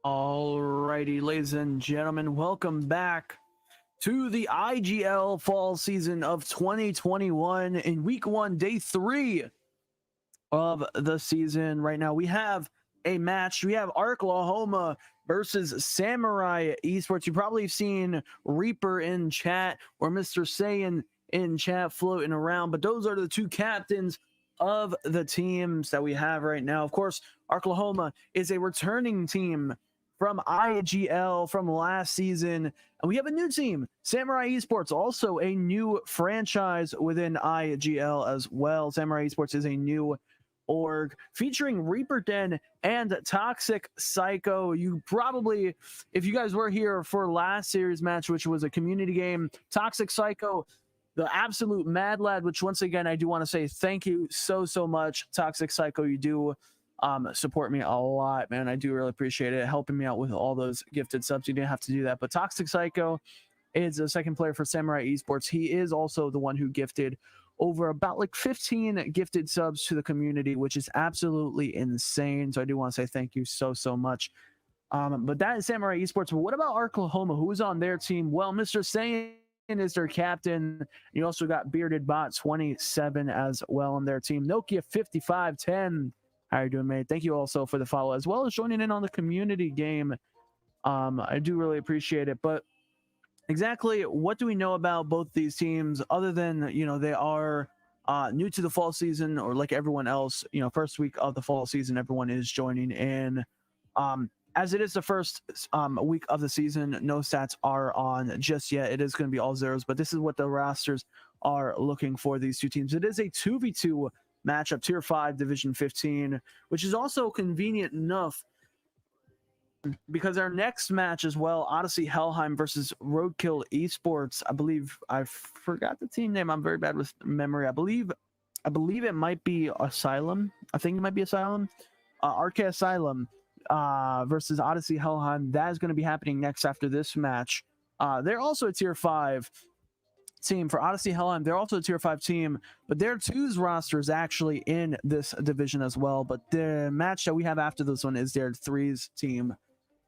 Alrighty, ladies and gentlemen, welcome back to the IGL fall season of 2021 in week 1, day 3 of the season. Right now, we have a match. We have Arklahoma versus Samurai Esports. You probably have seen Reaper in chat or Mr. Saiyan in chat floating around, but those are the 2 captains of the teams that we have right now. Of course, Arklahoma is a returning team from IGL from last season. And we have a new team, Samurai Esports, also a new franchise within IGL as well. Samurai Esports is a new org featuring Reaper Den and Toxic Psycho. You probably, if you guys were here for last series match, which was a community game, Toxic Psycho, the absolute mad lad, which once again, I do want to say thank you so much, Toxic Psycho. You do support me a lot, man. I do really appreciate it, helping me out with all those gifted subs. You didn't have to do that, but Toxic Psycho is the second player for Samurai Esports. He is also the one who gifted over about like 15 gifted subs to the community, which is absolutely insane. So I do want to say thank you so much. But that is Samurai Esports. But what about Arklahoma? Who's on their team? Well, Mr. Saiyan is their captain. You also got Bearded Bot 27 as well on their team. Nokia 5510. How are you doing, mate? Thank you also for the follow, as well as joining in on the community game. I do really appreciate it. But exactly what do we know about both these teams other than, you know, they are new to the fall season, or like everyone else, you know, first week of the fall season, everyone is joining in. As it is the first week of the season, no stats are on just yet. It is going to be all zeros, but this is what the rosters are looking for these 2 teams. It is a 2v2 matchup, tier 5, division 15, which is also convenient enough because our next match as well, Odyssey Helheim versus Roadkill Esports. I believe I forgot the team name. I'm very bad with memory. I believe it might be Asylum. I think it might be Asylum. RK Asylum versus Odyssey Helheim. That is going to be happening next after this match. They're also a tier 5 team for Odyssey Helheim. They're also a tier 5 team, but their 2's roster is actually in this division as well. But the match that we have after this one is their 3's team.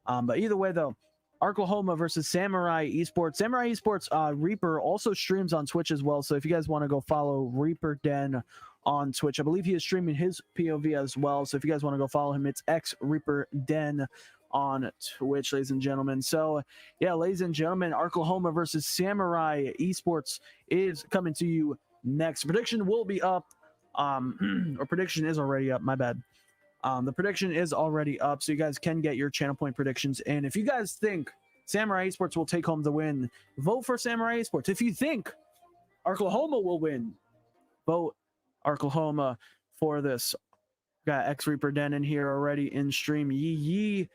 But either way, though, Arklahoma versus Samurai Esports. Samurai Esports, Reaper also streams on Twitch as well. So if you guys want to go follow Reaper Den on Twitch, I believe he is streaming his POV as well. So if you guys want to go follow him, it's X Reaper Den on Twitch, ladies and gentlemen. So yeah, ladies and gentlemen, Arklahoma versus Samurai Esports is coming to you next. Prediction will be up, or prediction is already up, my bad. The prediction is already up, so you guys can get your channel point predictions. And if you guys think Samurai Esports will take home the win, vote for Samurai Esports. If you think Oklahoma will win, vote Oklahoma for this. Got X Reaper Den in here already in stream. Yee.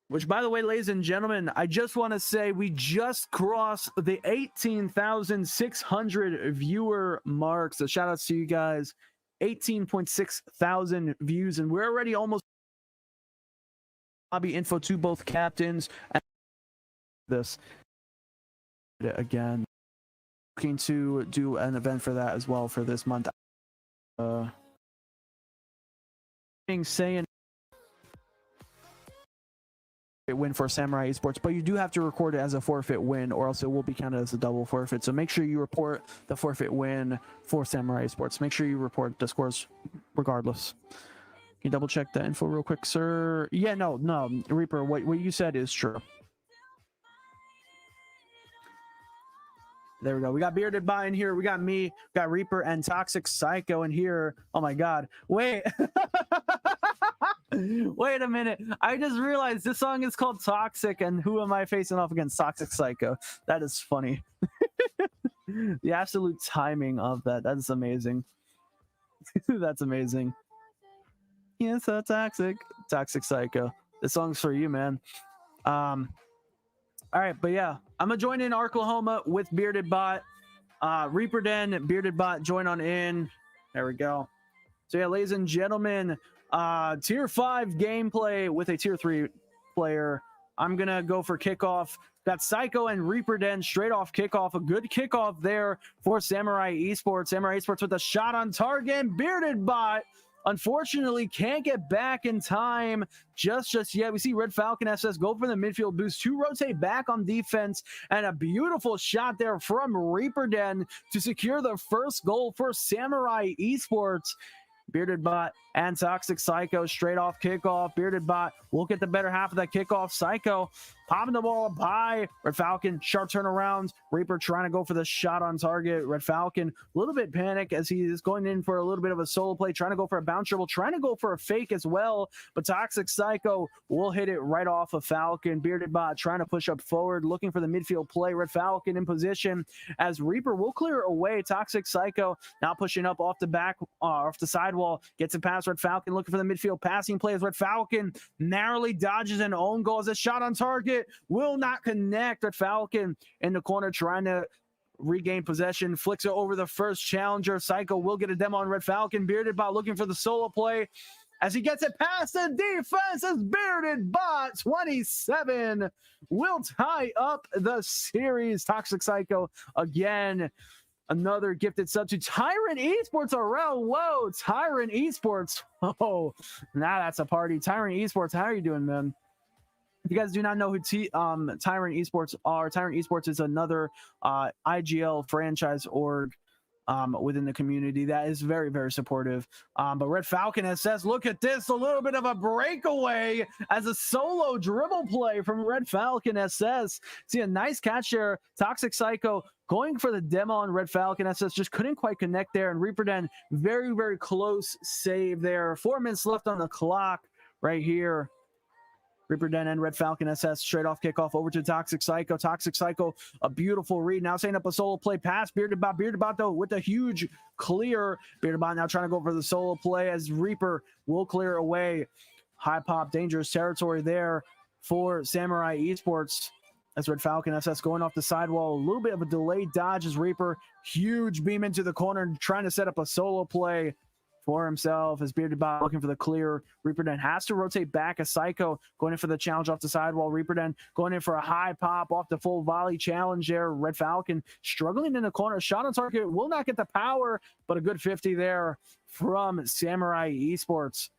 Which, by the way, ladies and gentlemen, I just want to say we just crossed the 18,600 viewer mark. So shout outs to you guys. 18.6 thousand views, and we're already almost lobby info to both captains. And this again, looking to do an event for that as well for this month. Saying win for Samurai Esports, but you do have to record it as a forfeit win, or else it will be counted as a double forfeit. So make sure you report the forfeit win for Samurai Esports. Make sure you report the scores regardless. Can you double check the info real quick, sir? Yeah, no, Reaper, what you said is true. There we go. We got Bearded Bot in here. We got me, we got Reaper and Toxic Psycho in here. Oh my god. Wait. Wait a minute. I just realized this song is called Toxic, and who am I facing off against? Toxic Psycho. That is funny. The absolute timing of that. That's amazing. That's amazing. Yeah, so toxic. Toxic Psycho. This song's for you, man. All right, but yeah, I'm gonna join in Oklahoma with Bearded Bot. Reaper Den, Bearded Bot, join on in. There we go. So yeah, ladies and gentlemen, tier 5 gameplay with a tier 3 player. I'm gonna go for kickoff. Got Psycho and Reaper Den straight off kickoff. A good kickoff there for Samurai Esports. Samurai Esports with a shot on target. Bearded Bot unfortunately can't get back in time just yet. We see Red Falcon SS go for the midfield boost to rotate back on defense, and a beautiful shot there from Reaper Den to secure the first goal for Samurai Esports. Bearded Bot and Toxic Psycho straight off kickoff. Bearded Bot will get the better half of that kickoff. Psycho popping the ball by Red Falcon. Sharp turnaround. Reaper trying to go for the shot on target. Red Falcon a little bit panic as he is going in for a little bit of a solo play, trying to go for a bounce dribble, trying to go for a fake as well. But Toxic Psycho will hit it right off of Falcon. Bearded Bot trying to push up forward, looking for the midfield play. Red Falcon in position as Reaper will clear away. Toxic Psycho now pushing up off the back, off the sidewall, gets it past Red Falcon, looking for the midfield passing play as Red Falcon narrowly dodges an own goal as a shot on target will not connect. Red Falcon in the corner trying to regain possession, flicks it over the first challenger. Psycho will get a demo on Red Falcon. Bearded Bot looking for the solo play as he gets it past the defense as Bearded Bot 27 will tie up the series. Toxic Psycho again. Another gifted sub to Tyrant Esports around. Whoa, Tyrant Esports. Oh, now that's a party. Tyrant Esports, how are you doing, man? If you guys do not know who Tyrant Esports are, Tyrant Esports is another IGL franchise org within the community that is very, very supportive. But Red Falcon has says, look at this, a little bit of a breakaway as a solo dribble play from Red Falcon SS. See a nice catch there. Toxic Psycho going for the demo on Red Falcon SS, just couldn't quite connect there. And Reaper Den, very, very close save there. 4 minutes left on the clock right here. Reaper Den and Red Falcon SS straight off kickoff over to Toxic Psycho. Toxic Psycho, a beautiful read. Now setting up a solo play pass. Bearded Bot. Bearded Bot, though, with a huge clear. Bearded Bot now trying to go for the solo play as Reaper will clear away. High pop, dangerous territory there for Samurai Esports. As Red Falcon SS going off the sidewall. A little bit of a delayed dodge as Reaper. Huge beam into the corner, trying to set up a solo play for himself as Bearded Bot looking for the clear. Reaper Den has to rotate back as Psycho going in for the challenge off the sidewall. Reaper Den going in for a high pop off the full volley challenge there. Red Falcon struggling in the corner. Shot on target will not get the power, but a good 50 there from Samurai Esports.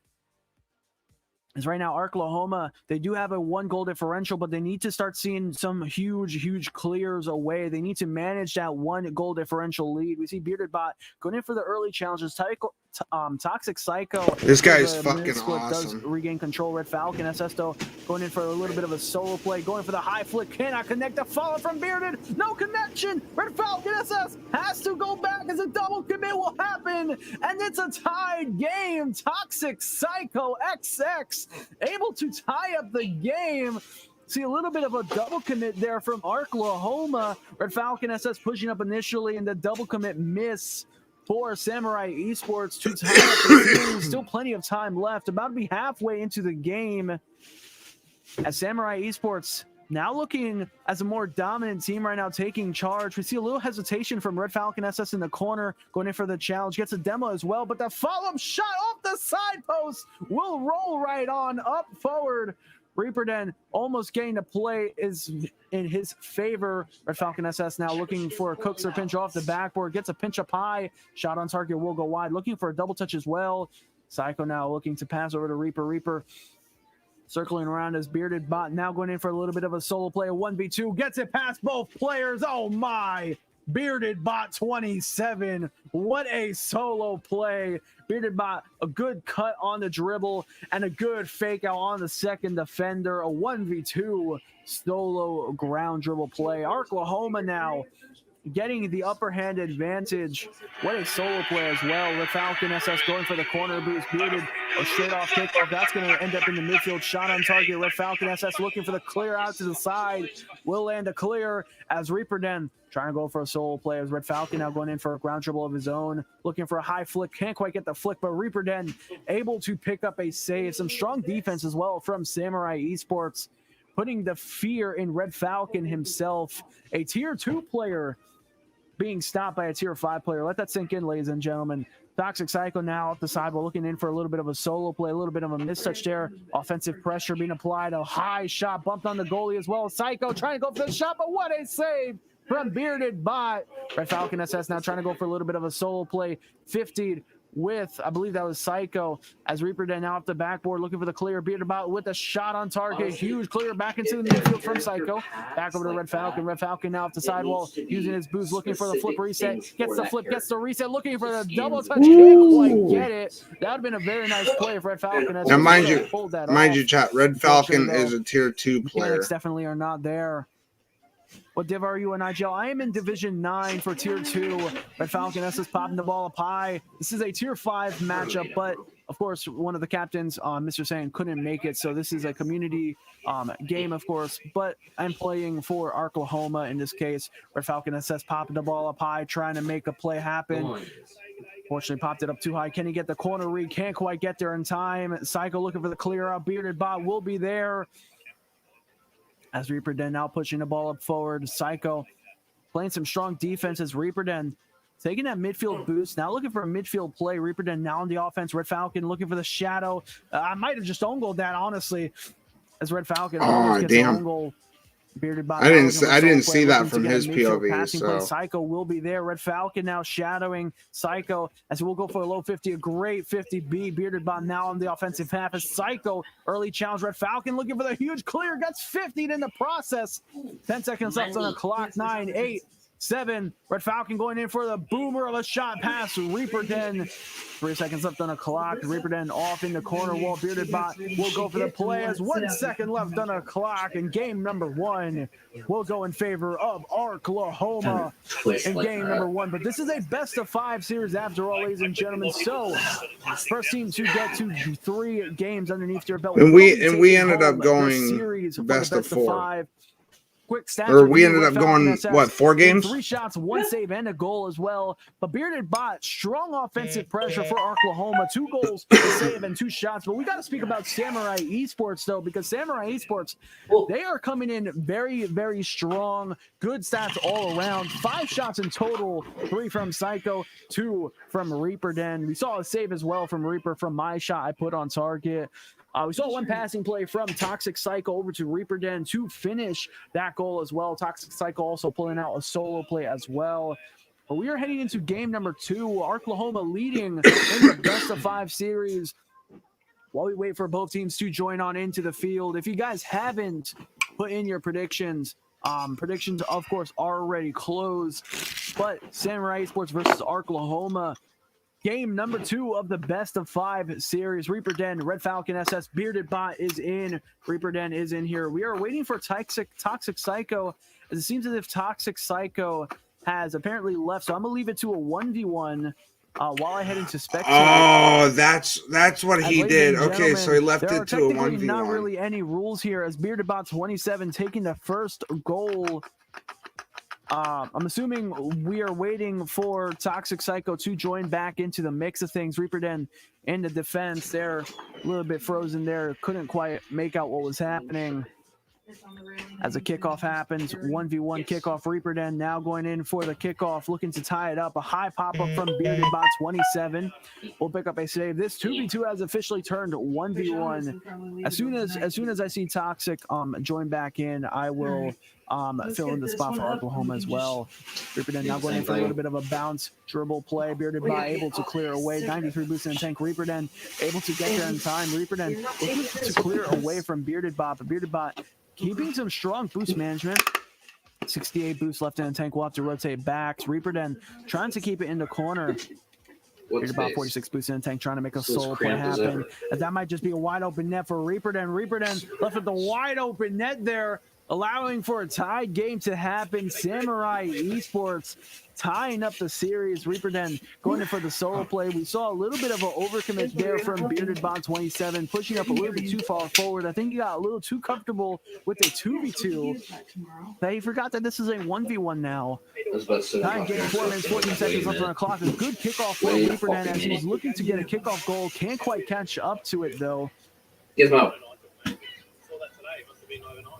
As right now, Oklahoma, they do have a 1 goal differential, but they need to start seeing some huge clears away. They need to manage that 1 goal differential lead. We see Bearded Bot going in for the early challenges. Toxic Psycho.
This guy's
The
fucking
mid-split does
awesome.
regain control. Red Falcon SS though going in for a little bit of a solo play, going for the high flick, cannot connect. The follow from Bearded, no connection. Red Falcon SS has to go back as a double commit will happen, and it's a tied game. Toxic Psycho XX able to tie up the game. See a little bit of a double commit there from Arklahoma. Red Falcon SS pushing up initially, and the double commit miss for Samurai Esports to tie up the series. Still plenty of time left. About to be halfway into the game as Samurai Esports now looking as a more dominant team right now, taking charge. We see a little hesitation from Red Falcon SS in the corner, going in for the challenge. Gets a demo as well, but the follow-up shot off the side post will roll right on up forward. Reaper Den almost getting to play is in his favor. Red Falcon SS now looking for a Cookser pinch off the backboard. Gets a pinch up high. Shot on target will go wide. Looking for a double touch as well. Psycho now looking to pass over to Reaper. Reaper circling around as Bearded Bot now going in for a little bit of a solo play. A 1v2. Gets it past both players. Oh my. Bearded Bot 27. What a solo play. Bearded Bot, a good cut on the dribble and a good fake out on the second defender. A 1v2 solo ground dribble play. Arklahoma now getting the upper hand advantage. What a solo play as well. Red Falcon SS going for the corner boost. Bearded, a straight off kickoff. That's going to end up in the midfield. Shot on target. Red Falcon SS looking for the clear out to the side. Will land a clear as Reaper Den trying to go for a solo play as Red Falcon now going in for a ground dribble of his own. Looking for a high flick. Can't quite get the flick, but Reaper Den able to pick up a save. Some strong defense as well from Samurai Esports, putting the fear in Red Falcon himself. A tier 2 player being stopped by a tier 5 player. Let that sink in, ladies and gentlemen. Toxic Psycho now off the side. We're looking in for a little bit of a solo play, a little bit of a mistouch there. Offensive pressure being applied. A high shot bumped on the goalie as well. Psycho trying to go for the shot, but what a save from Bearded Bot. Red Falcon SS now trying to go for a little bit of a solo play. 50'd with, I believe that was Psycho, as Reaper Den now off the backboard looking for the clear. Bearded Bot with a shot on target. Huge clear back into the midfield from Psycho. Back over to Red Falcon. Red Falcon now off the sidewall using his boost, looking for the flip reset. Gets the flip, gets the reset, looking for the double touch. Can't quite get it. That would have been a very nice play if Red Falcon has
Now, mind
pulled that
you,
off.
chat. Red Falcon is a tier 2 player.
Mechanics definitely are not there. What div are you in IGL? I am in Division 9 for Tier 2. Red Falcon SS popping the ball up high. This is a Tier 5 matchup, but of course, one of the captains, Mr. Sand, couldn't make it, so this is a community game, of course, but I'm playing for Arklahoma in this case. Red Falcon SS popping the ball up high, trying to make a play happen. Fortunately, popped it up too high. Can he get the corner read? Can't quite get there in time. Psycho looking for the clear out. Bearded Bot will be there. As Reaper Den now pushing the ball up forward. Psycho playing some strong defense as Reaper Den taking that midfield boost. Now looking for a midfield play. Reaper Den now on the offense. Red Falcon looking for the shadow. I might have just own goaled that, honestly, as Red Falcon almost gets an own goal. Bearded Bot.
I didn't see that from his POV. So
Psycho will be there. Red Falcon now shadowing Psycho as we'll go for a low 50, a great 50B. Bearded Bot now on the offensive half as Psycho early challenge. Red Falcon looking for the huge clear, gets 50'd in the process. 10 seconds left on the clock. 9, 8, 7. Red Falcon going in for the boomer of a shot pass. Reaper Den. 3 seconds left on the clock. Reaper Den off in the corner wall. Bearded Bot will go for the play as 1 second left on the clock. And game number 1 will go in favor of Arklahoma in game number 1. But this is a best of 5 series after all, ladies and gentlemen. So first team to get to 3 games underneath their belt.
And we ended up going best of 4.
Quick stats.
Or we ended up going, what, 4 games?
3 shots, 1 save, and a goal as well. But Bearded Bot, strong offensive pressure for Arklahoma. 2 goals, a save, and 2 shots. But we got to speak about Samurai Esports, though, because Samurai Esports, they are coming in very, very strong. Good stats all around. 5 shots in total, 3 from Psycho, 2 from Reaper Den. We saw a save as well from Reaper from my shot I put on target. We saw 1 passing play from Toxic Psycho over to Reaper Den to finish that goal as well. Toxic Psycho also pulling out a solo play as well. But we are heading into game number 2. Arklahoma leading in the best of 5 series. While we wait for both teams to join on into the field, if you guys haven't put in your predictions, predictions, of course, are already closed. But Samurai Esports versus Arklahoma, Game number 2 of the best of 5 series. Reaper Den, Red Falcon SS, Bearded Bot is in. Reaper Den is in here. We are waiting for Toxic Psycho, as it seems as if Toxic Psycho has apparently left. So I'm going to leave it to a 1v1 while I head into spectate.
Oh, that's what he
Ladies
did.
and
Okay, so he left
there are
it to a
technically
1v1.
not really any rules here, as Bearded Bot 27 taking the first goal. I'm assuming we are waiting for Toxic Psycho to join back into the mix of things. Reaper Den in the defense. They're a little bit frozen there. Couldn't quite make out what was happening. As a kickoff happens, 1v1 kickoff. Reaper Den now going in for the kickoff, looking to tie it up. A high pop-up from Bearded Bot 27. We'll pick up a save. This 2v2 has officially turned 1v1. As soon as I see Toxic join back in, I will fill in the spot for Oklahoma as well. Reaper Den now going in for a little bit of a bounce dribble play. Bearded Bot able to clear away. 93 boost in the tank. Reaper Den able to get there in time. Reaper Den looking to clear away from Bearded Bot, but Bearded Bot keeping some strong boost management. 68 boost left in the tank. We'll have to rotate back. Reaper Den trying to keep it in the corner. Bearded Bot 46 boost in the tank, trying to make a solo play happen. As that might just be a wide open net for Reaper Den. Reaper Den left with the wide open net there, allowing for a tied game to happen. Samurai Esports tying up the series. Reaper Den going in for the solo play. We saw a little bit of an overcommit there from Bearded Bot 27, pushing up a little bit too far forward. I think he got a little too comfortable with a 2v2. That he forgot that this is a 1v1 now. Tying game, 4 minutes, 14 seconds left on the clock. A good kickoff for Reaper Den as he was looking to get a kickoff goal. Can't quite catch up to it though.
Gizmo.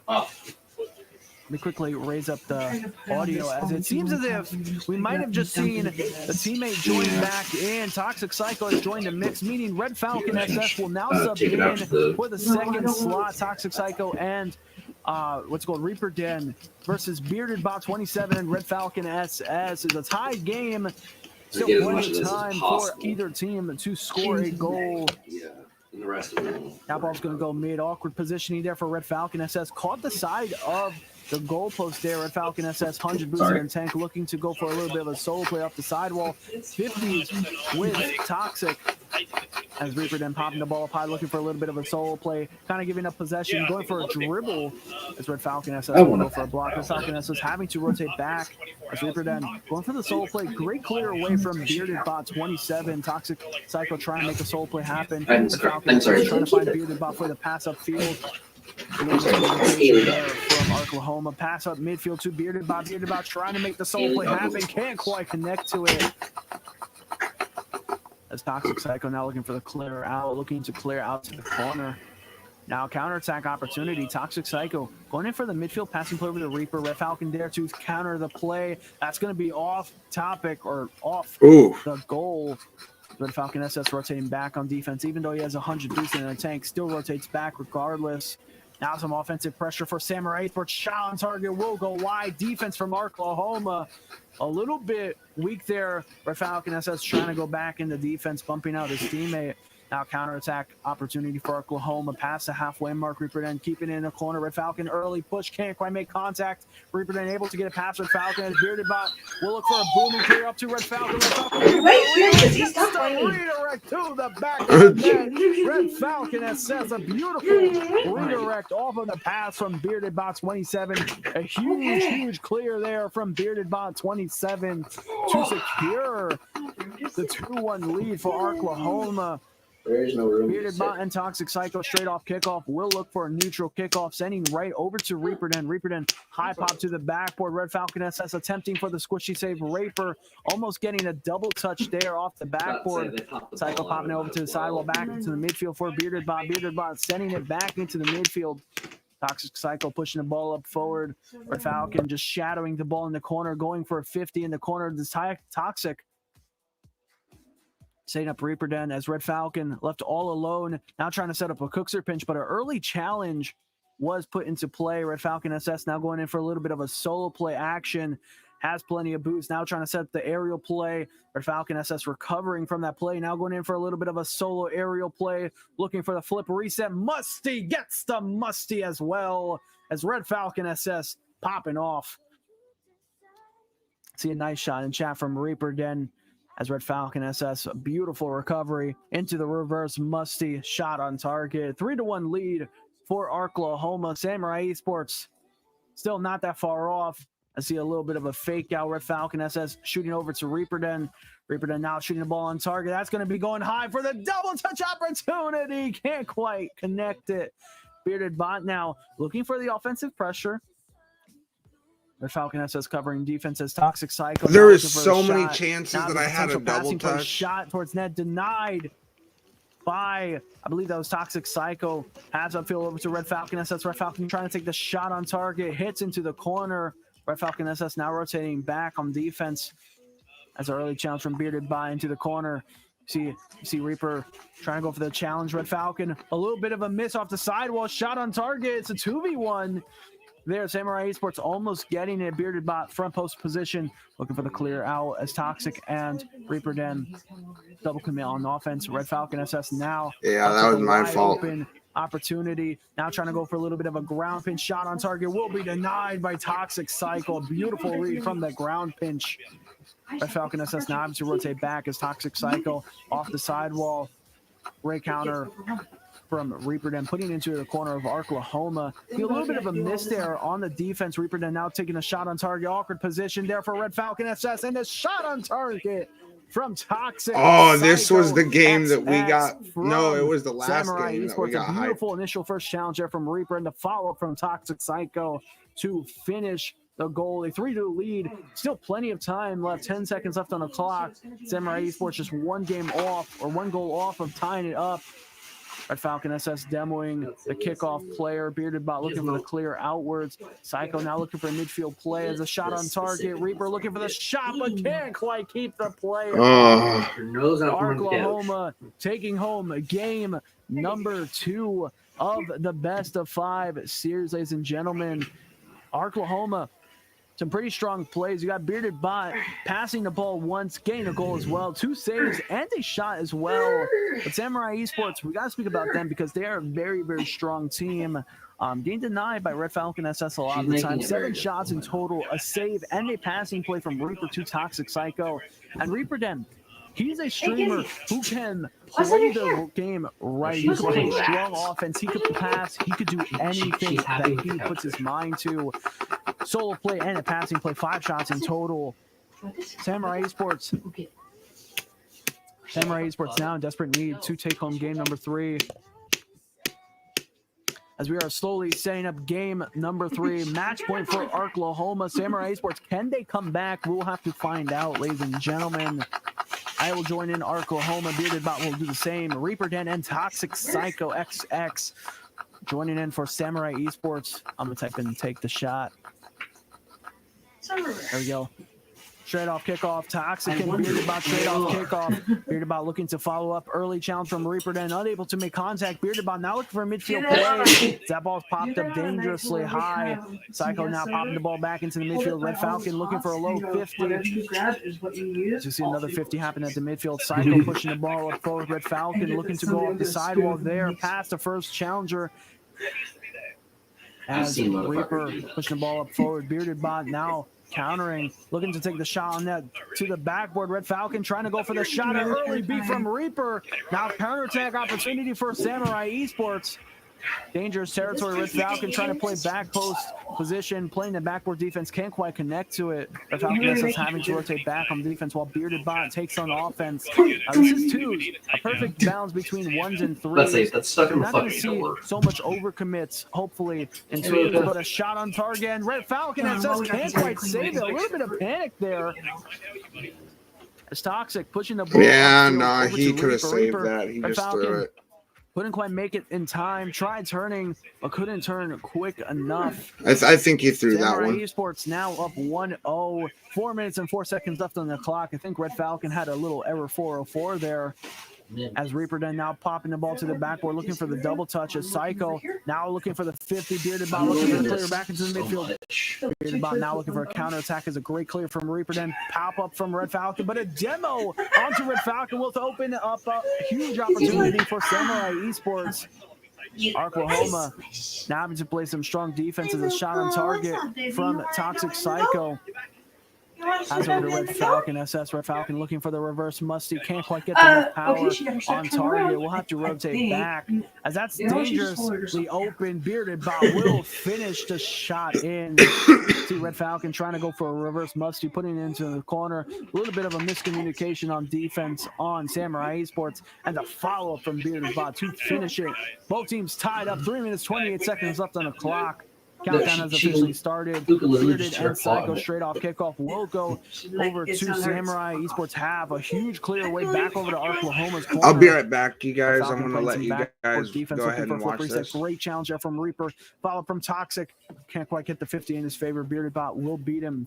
Oh.
Let me quickly raise up the audio, as it seems as if we might have just seen a teammate join back in. Toxic Psycho has joined the mix, meaning Red Falcon SS will now sub in for the second slot. Toxic Psycho and what's called Reaper Den versus Bearded Bot 27 and Red Falcon SS is a tied game. Still plenty of time for either team to score a goal.
And the rest of them.
That ball's going to go mid. Awkward positioning there for Red Falcon SS. Caught the side of the goalpost there. Red Falcon SS 100 boost in tank, looking to go for a little bit of a solo play off the sidewall. 50s with Toxic. As Reaper Den popping the ball up high, looking for a little bit of a solo play, kind of giving up possession, going for a dribble as Red Falcon SS will go for a block. Red Falcon SS having to rotate back as Reaper Den going for the solo play. Great clear away from Bearded Bot 27. Toxic Psycho trying to make a solo play happen. Red Falcon SS trying to find Bearded Bot for the pass upfield. From Oklahoma, pass up midfield to Bearded Bot. Bearded Bot trying to make the solo play happen, can't quite connect to it. As Toxic Psycho now looking for the clear out, looking to clear out to the corner. Now counterattack opportunity. Toxic Psycho going in for the midfield, passing play over the Reaper. Red Falcon there to counter the play. That's going to be off topic or off the goal. Red Falcon SS rotating back on defense, even though he has 100 boost in the tank, still rotates back regardless. Now some offensive pressure for Samurai Esports. Shot on target will go wide. Defense from Oklahoma a little bit weak there. Red Falcon SS trying to go back into defense, bumping out his teammate. Now counterattack opportunity for Oklahoma. Past the halfway mark. Reaper Den keeping it in the corner. Red Falcon early push. Can't quite make contact. Reaper Den able to get a pass. Red Falcon and Bearded Bot will look for a booming clear up to Red Falcon. Red Falcon redirect to the back of the net. Red Falcon SS a beautiful redirect off of the pass from Bearded Bot 27. A huge clear there from Bearded Bot 27 to secure the 2-1 lead for Oklahoma.
There is no room.
Bearded Bot and Toxic Psycho straight off kickoff will look for a neutral kickoff, sending right over to Reaper Den. Reaper Den high pop to the backboard. Red Falcon SS attempting for the squishy save. Reaper almost getting a double touch there off the backboard. Psycho popping over to the sidewall, back into the midfield for Bearded Bot. Bearded Bot sending it back into the midfield. Toxic Psycho pushing the ball up forward. Red Falcon just shadowing the ball in the corner, going for a 50 in the corner. This Toxic setting up Reaper Den as Red Falcon left all alone. Now trying to set up a Cookser pinch, but an early challenge was put into play. Red Falcon SS now going in for a little bit of a solo play action. Has plenty of boost. Now trying to set up the aerial play. Red Falcon SS recovering from that play. Now going in for a little bit of a solo aerial play. Looking for the flip reset. Musty gets the Musty as well as Red Falcon SS popping off. See a nice shot in chat from Reaper Den as Red Falcon SS, a beautiful recovery into the reverse musty shot on target. 3-1 lead for Oklahoma. Samurai Esports still not that far off. I see a little bit of a fake out. Red Falcon SS shooting over to Reaper Den. Reaper Den now shooting the ball on target. That's going to be going high for the double touch opportunity. Can't quite connect it. Bearded Bot now looking for the offensive pressure. Red Falcon SS covering defense as Toxic Psycho.
There is so many chances that I had a double touch.
Shot towards net denied by, I believe that was Toxic Psycho. Has upfield over to Red Falcon SS. Red Falcon trying to take the shot on target. Hits into the corner. Red Falcon SS now rotating back on defense as an early challenge from Bearded Bot into the corner. You see Reaper trying to go for the challenge. Red Falcon, a little bit of a miss off the sidewall. Shot on target. It's a 2v1. There, Samurai Esports almost getting it. Bearded Bot front post position, looking for the clear out as Toxic and Reaper Den double commit on offense. Red Falcon SS now.
Yeah, that was my fault.
Open opportunity. Now trying to go for a little bit of a ground pinch shot on target. Will be denied by Toxic Cycle. Beautiful read from the ground pinch. Red Falcon SS now having to rotate back as Toxic Cycle off the sidewall. Great counter from Reaper Den, putting into the corner of Oklahoma. A little bit of a miss there on the defense. Reaper Den now taking a shot on target. Awkward position there for Red Falcon SS, and a shot on target from Toxic.
Oh, this was the game that we got. No, it was the last
Samurai
game that we
Esports.
got
A
hyped.
beautiful initial first challenge there from Reaper, and the follow-up from Toxic Psycho to finish the goal. A 3-2 lead. Still plenty of time left. 10 seconds left on the clock. Samurai Esports just one goal off of tying it up. Red Falcon SS demoing the kickoff player. Bearded Bot looking for the clear outwards. Psycho now looking for a midfield play as a shot on target. Reaper looking for the shot, but can't quite keep the play. Oklahoma taking home game number 2 of the best of 5 series, ladies and gentlemen. Oklahoma, some pretty strong plays. You got Bearded Bot passing the ball once, getting a goal as well, 2 saves and a shot as well. But Samurai Esports, we got to speak about them because they are a very, very strong team. Getting denied by Red Falcon SS a lot of the time. 7 shots in total, a save, and a passing play from Reaper to Toxic Psycho. And Reaper Den, he's a streamer who can play the game right. He can play strong offense. He could pass. He could do anything that he puts his mind to. Solo play and a passing play. 5 shots in total. Samurai Esports now in desperate need to take home game number 3. As we are slowly setting up game number 3. Match point for Oklahoma. Samurai Esports, can they come back? We'll have to find out, ladies and gentlemen. I will join in Oklahoma. Bearded Bot will do the same. Reaper Den and Toxic Psycho XX joining in for Samurai Esports. I'm going to type in take the shot. There we go. Straight off kickoff. Toxic and Bearded Bot straight off kickoff. Bearded Bot looking to follow up. Early challenge from Reaper Den. Unable to make contact. Bearded Bot now looking for a midfield play. That ball's popped up dangerously high. Psycho now popping the ball back into the midfield. Red Falcon looking for a low 50. You see another 50 happen at the midfield. Psycho pushing the ball up forward. Red Falcon looking to go off the sidewall there. Past the first challenger. As Reaper pushing the ball up forward. Bearded Bot now countering, looking to take the shot on that to the backboard. Red Falcon trying to go for the shot. An early beat from Reaper. Now counterattack opportunity for Samurai Esports. Dangerous territory. Red Falcon trying to play back post position, playing the backboard defense, can't quite connect to it. Red Falcon is having to rotate back on defense while Bearded Bot takes on offense. This is 2s, a perfect balance between 1s and 3s.
That's stuck in
You're
the
not going to
fucking
see so much overcommits, hopefully, in 2s, but a shot on target. And Red Falcon SS can't quite save it. A little bit of panic there. It's Toxic pushing the ball.
Yeah, no, he could have saved that. He just threw it.
Couldn't quite make it in time. Tried turning, but couldn't turn quick enough.
I think he threw that
Samurai
one.
Esports now up 1-0. 4 minutes and 4 seconds left on the clock. I think Red Falcon had a little error 404 there. As Reaper Den now popping the ball to the backboard, looking for the double touch as Psycho. Now looking for the 50. Bearded Bot looking for the clear back into the midfield. Bearded Bot now looking for a counterattack as a great clear from Reaper Den. Pop up from Red Falcon, but a demo onto Red Falcon will open up a huge opportunity for Samurai Esports. Oklahoma now having to play some strong defense as a shot on target from Toxic Psycho. As over to Red Falcon SS. Red Falcon looking for the reverse musty. Can't quite get enough power
Okay, she never started
on
turning
target.
around.
We'll have to
I
rotate
think.
back. As that's
You know, she just folded herself
dangerously
down.
open. Bearded Bot will finish the shot in. See Red Falcon trying to go for a reverse musty, putting it into the corner. A little bit of a miscommunication on defense on Samurai Esports. And the follow-up from Bearded Bot to finish it. Both teams tied up. 3 minutes, 28 seconds left on the clock. Countdown has officially started. Bearded and Psycho straight off kickoff will go over to Samurai Esports. Have a huge clear way back over to Oklahoma's corner.
I'll be right back, you guys.
Falcon
I'm going to
playing
let
some
you
backcourt
guys
defense,
go
looking
ahead
for
and
a flip
watch
reset.
this.
Great challenge there from Reaper, followed from Toxic. Can't quite get the 50 in his favor. Bearded Bot will beat him.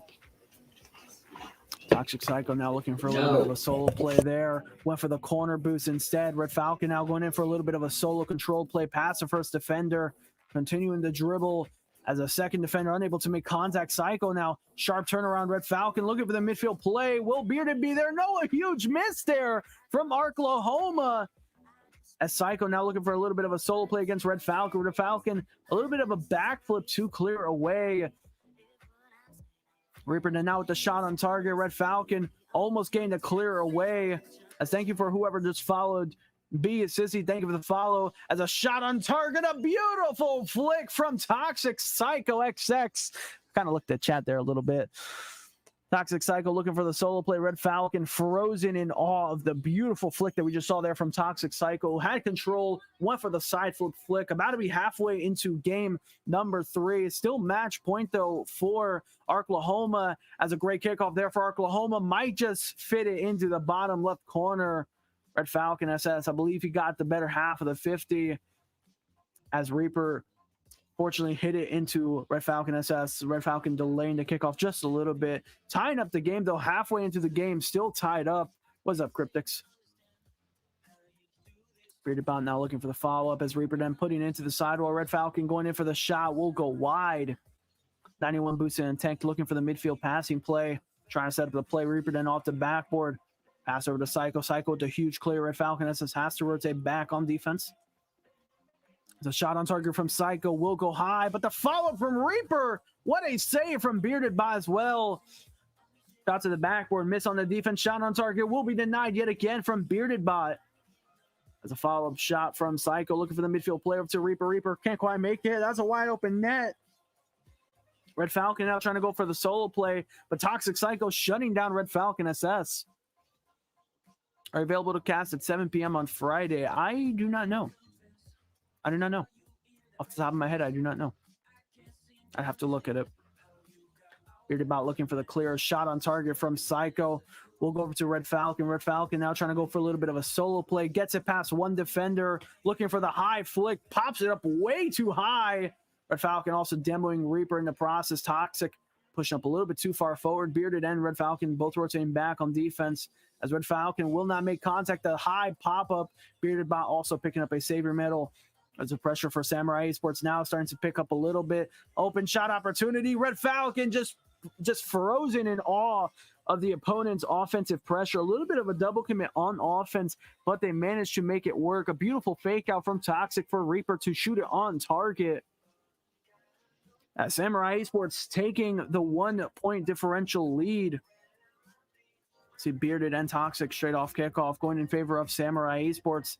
Toxic Psycho now looking for a little bit of a solo play there. Went for the corner boost instead. Red Falcon now going in for a little bit of a solo control play. Pass the first defender. Continuing the dribble as a second defender unable to make contact. Psycho now sharp turnaround. Red Falcon looking for the midfield play. Will Bearded be there? No, a huge miss there from Oklahoma. As Psycho now looking for a little bit of a solo play against Red Falcon. Red Falcon, a little bit of a backflip to clear away. Reaper now with the shot on target. Red Falcon almost gained a clear away. As thank you for whoever just followed. B Sissy, thank you for the follow. As a shot on target, a beautiful flick from Toxic Psycho XX. Kind of looked at chat there a little bit. Toxic Psycho looking for the solo play. Red Falcon frozen in awe of the beautiful flick that we just saw there from Toxic Psycho. Had control, went for the side flip flick. About to be halfway into game number 3. Still match point though for Oklahoma, as a great kickoff there for Oklahoma. Might just fit it into the bottom left corner. Red Falcon SS, I believe he got the better half of the 50 as Reaper fortunately hit it into Red Falcon SS. Red Falcon delaying the kickoff just a little bit. Tying up the game, though, halfway into the game, still tied up. What's up, Cryptics? Bearded Bot now looking for the follow-up as Reaper then putting it into the sidewall. Red Falcon going in for the shot. Will go wide. 91 boosted and tank looking for the midfield passing play. Trying to set up the play. Reaper then off the backboard. Pass over to Psycho. Psycho with a huge clear. Red Falcon SS has to rotate back on defense. The shot on target from Psycho will go high, but the follow from Reaper. What a save from Bearded Bot as well. Shot to the backboard, miss on the defense. Shot on target will be denied yet again from Bearded Bot. As a follow-up shot from Psycho, looking for the midfield play up to Reaper. Reaper can't quite make it. That's a wide open net. Red Falcon now trying to go for the solo play, but Toxic Psycho shutting down Red Falcon SS. Are available to cast at 7 p.m. on Friday. I do not know. I do not know. Off the top of my head, I do not know. I'd have to look at it. Bearded Bot looking for the clear shot on target from Psycho. We'll go over to Red Falcon. Red Falcon now trying to go for a little bit of a solo play. Gets it past one defender. Looking for the high flick. Pops it up way too high. Red Falcon also demoing Reaper in the process. Toxic pushing up a little bit too far forward. Bearded and Red Falcon both rotating back on defense. As Red Falcon will not make contact. The high pop-up. Bearded Bot also picking up a savior medal. As the pressure for Samurai Esports now starting to pick up a little bit. Open shot opportunity. Red Falcon just frozen in awe of the opponent's offensive pressure. A little bit of a double commit on offense, but they managed to make it work. A beautiful fake out from Toxic for Reaper to shoot it on target. As Samurai Esports taking the 1-point differential lead. See Bearded and Toxic straight off kickoff going in favor of Samurai Esports.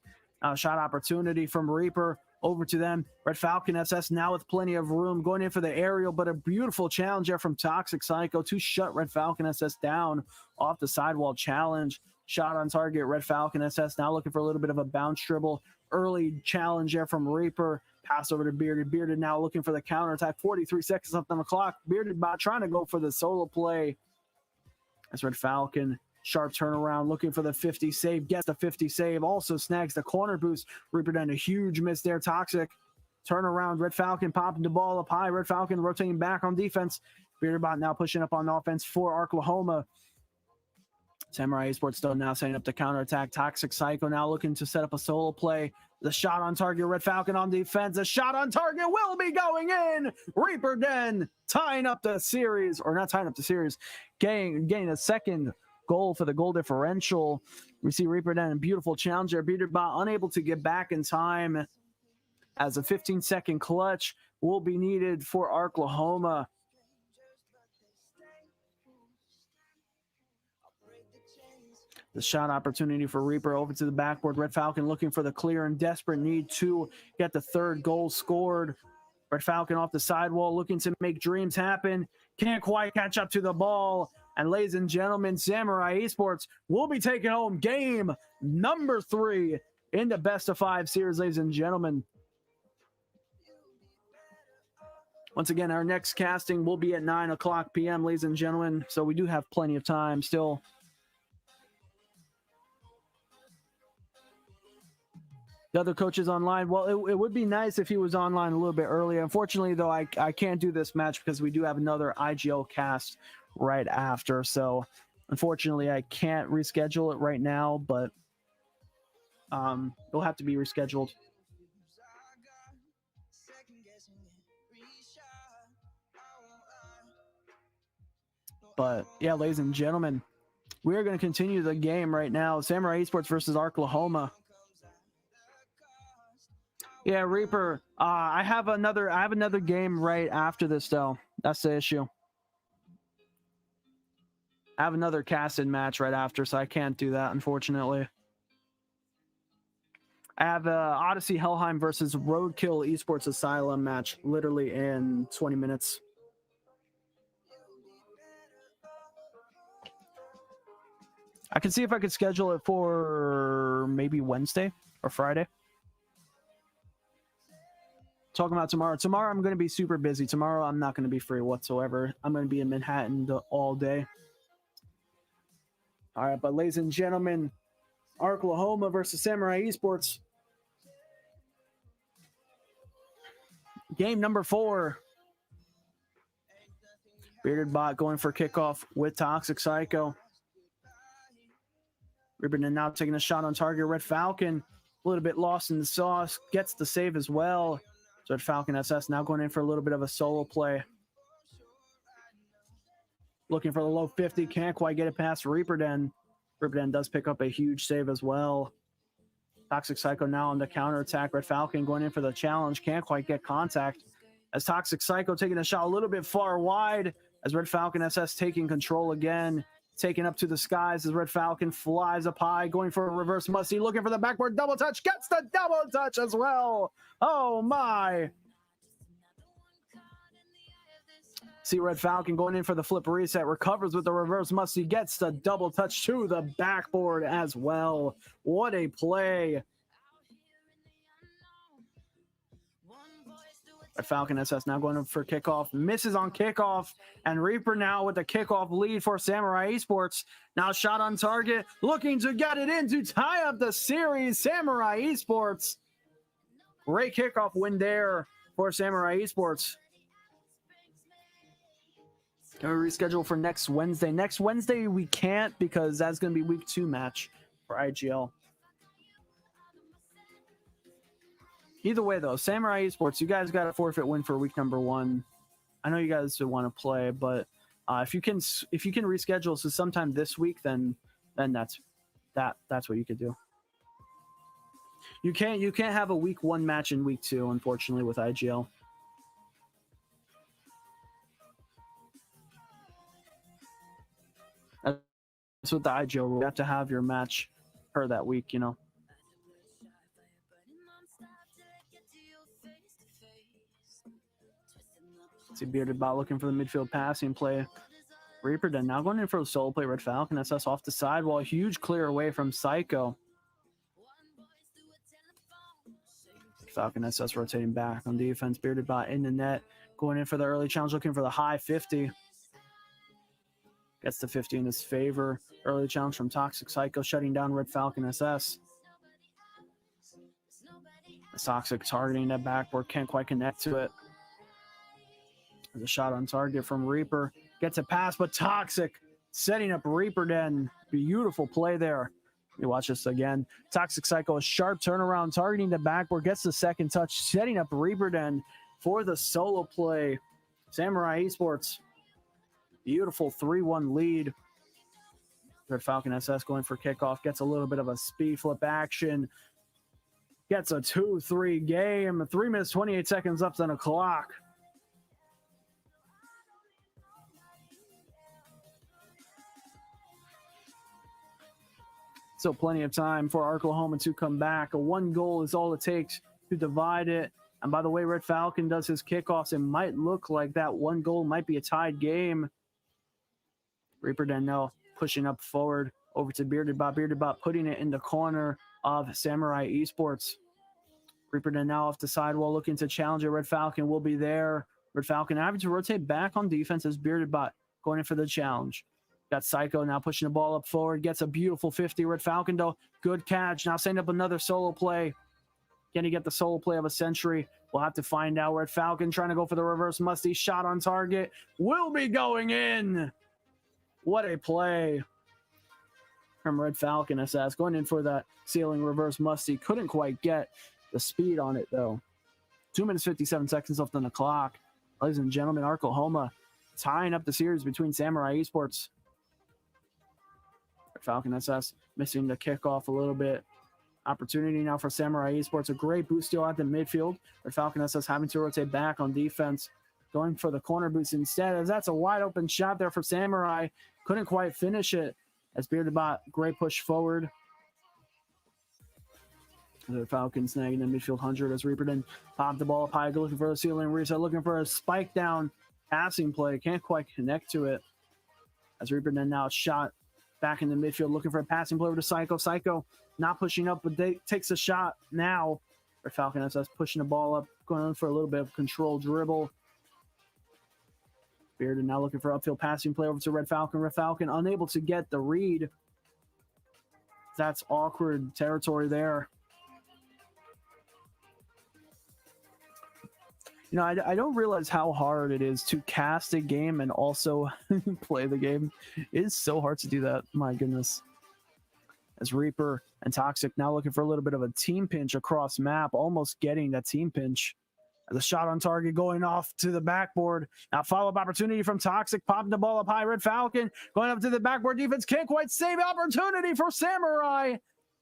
Shot opportunity from Reaper over to them. Red Falcon SS now with plenty of room going in for the aerial, but a beautiful challenge there from Toxic Psycho to shut Red Falcon SS down off the sidewall challenge. Shot on target. Red Falcon SS now looking for a little bit of a bounce dribble. Early challenge there from Reaper. Pass over to Bearded. Bearded now looking for the counterattack. 43 seconds left on the clock. Bearded Bot trying to go for the solo play. As Red Falcon, sharp turnaround, looking for the 50 save. Gets the 50 save. Also snags the corner boost. Reaper done a huge miss there. Toxic. Turnaround. Red Falcon popping the ball up high. Red Falcon rotating back on defense. Bearded Bot now pushing up on offense for Oklahoma. Samurai Esports still now setting up the counterattack. Toxic Psycho now looking to set up a solo play. The shot on target. Red Falcon on defense. The shot on target will be going in. Reaper Den tying up the series, or not tying up the series, getting a second goal for the goal differential. We see Reaper Den, a beautiful challenge there. Bearded Bot unable to get back in time as a 15-second clutch will be needed for Oklahoma. The shot opportunity for Reaper over to the backboard. Red Falcon looking for the clear and desperate need to get the third goal scored. Red Falcon off the sidewall looking to make dreams happen. Can't quite catch up to the ball. And ladies and gentlemen, Samurai Esports will be taking home game number 3 in the best of 5 series, ladies and gentlemen. Once again, our next casting will be at 9 o'clock p.m., ladies and gentlemen. So we do have plenty of time still. The other coaches online, well, it would be nice if he was online a little bit earlier. Unfortunately, though, I can't do this match because we do have another IGL cast right after. So, unfortunately, I can't reschedule it right now, but it'll have to be rescheduled. But, yeah, ladies and gentlemen, we are going to continue the game right now. Samurai Esports versus Oklahoma. Yeah, Reaper. I have another game right after this, though. That's the issue. I have another casted match right after, so I can't do that, unfortunately. I have Odyssey Helheim versus Roadkill Esports Asylum match literally in 20 minutes. I can see if I could schedule it for maybe Wednesday or Friday. Talking about tomorrow. Tomorrow I'm going to be super busy. Tomorrow I'm not going to be free whatsoever. I'm going to be in Manhattan all day. All right, but ladies and gentlemen, Oklahoma versus Samurai Esports. Game number 4. Bearded Bot going for kickoff with Toxic Psycho. Ribbon now taking a shot on target. Red Falcon a little bit lost in the sauce. Gets the save as well. So Red Falcon SS now going in for a little bit of a solo play. Looking for the low 50. Can't quite get it past Reaper Den. Reaper Den does pick up a huge save as well. Toxic Psycho now on the counterattack. Red Falcon going in for the challenge. Can't quite get contact. As Toxic Psycho taking a shot a little bit far wide. As Red Falcon SS taking control again. Taken up to the skies as Red Falcon flies up high. Going for a reverse musty. Looking for the backward double touch. Gets the double touch as well. Oh my. See Red Falcon going in for the flip reset. Recovers with the reverse musty. Gets the double touch to the backboard as well. What a play. Red Falcon SS now going for kickoff. Misses on kickoff. And Reaper now with the kickoff lead for Samurai Esports. Now shot on target. Looking to get it in to tie up the series. Samurai Esports. Great kickoff win there for Samurai Esports. Going to reschedule for next Wednesday. Next Wednesday we can't because that's going to be week 2 match for IGL. Either way, though, Samurai Esports, you guys got a forfeit win for week number 1. I know you guys want to play, but if you can reschedule so sometime this week, then that's what you could do. You can't have a week 1 match in week 2, unfortunately, with IGL. That's what the IGL rule. You have to have your match per that week, you know. See Bearded Bot looking for the midfield passing play. Reaper Den now going in for the solo play. Red Falcon SS off the sidewall. Huge clear away from Psycho. Falcon SS rotating back on defense. Bearded Bot in the net. Going in for the early challenge. Looking for the high 50. Gets the 50 in his favor. Early challenge from Toxic Psycho. Shutting down Red Falcon SS. Toxic targeting that backboard. Can't quite connect to it. There's a shot on target from Reaper. Gets a pass, but Toxic setting up Reaper Den. Beautiful play there. You watch this again. Toxic Psycho, a sharp turnaround, targeting the backboard. Gets the second touch, setting up Reaper Den for the solo play. Samurai Esports. Beautiful 3-1 lead. Red Falcon SS going for kickoff. Gets a little bit of a speed flip action. Gets a 2-3 game. 3 minutes, 28 seconds left on the clock. Still plenty of time for Oklahoma to come back. A 1 goal is all it takes to divide it. And by the way, Red Falcon does his kickoffs. It might look like that 1 goal might be a tied game. Reaper Daniel pushing up forward over to Bearded Bot. Bearded Bot putting it in the corner of Samurai Esports. Reaper Daniel off the sidewall looking to challenge it. Red Falcon will be there. Red Falcon having to rotate back on defense as Bearded Bot going in for the challenge. Got Psycho now pushing the ball up forward. Gets a beautiful 50. Red Falcon, though, good catch. Now setting up another solo play. Can he get the solo play of a century? We'll have to find out. Red Falcon trying to go for the reverse musty. Shot on target. Will be going in. What a play from Red Falcon SS. Going in for that ceiling reverse musty. Couldn't quite get the speed on it, though. 2 minutes, 57 seconds left on the clock. Ladies and gentlemen, Oklahoma tying up the series between Samurai Esports. Falcon SS missing the kickoff a little bit. Opportunity now for Samurai Esports. A great boost steal at the midfield. Red Falcon SS having to rotate back on defense. Going for the corner boost instead, as that's a wide open shot there for Samurai. Couldn't quite finish it. As Bearded Bot, great push forward. The Falcons snagging the midfield 100 as Reaperton popped the ball up high, looking for a ceiling reset, looking for a spike down passing play. Can't quite connect to it. As Reaperton now shot back in the midfield, looking for a passing play over to Psycho. Psycho not pushing up, but takes a shot now. Red Falcon SS pushing the ball up, going for a little bit of control dribble. Bearded now looking for upfield passing play over to Red Falcon. Red Falcon unable to get the read. That's awkward territory there. You know, I don't realize how hard it is to cast a game and also play the game. It is so hard to do that. My goodness. As Reaper and Toxic now looking for a little bit of a team pinch across map, almost getting that team pinch. As a shot on target going off to the backboard. Now follow-up opportunity from Toxic, popping the ball up high. Red Falcon going up to the backboard. Defense can't quite save opportunity for Samurai.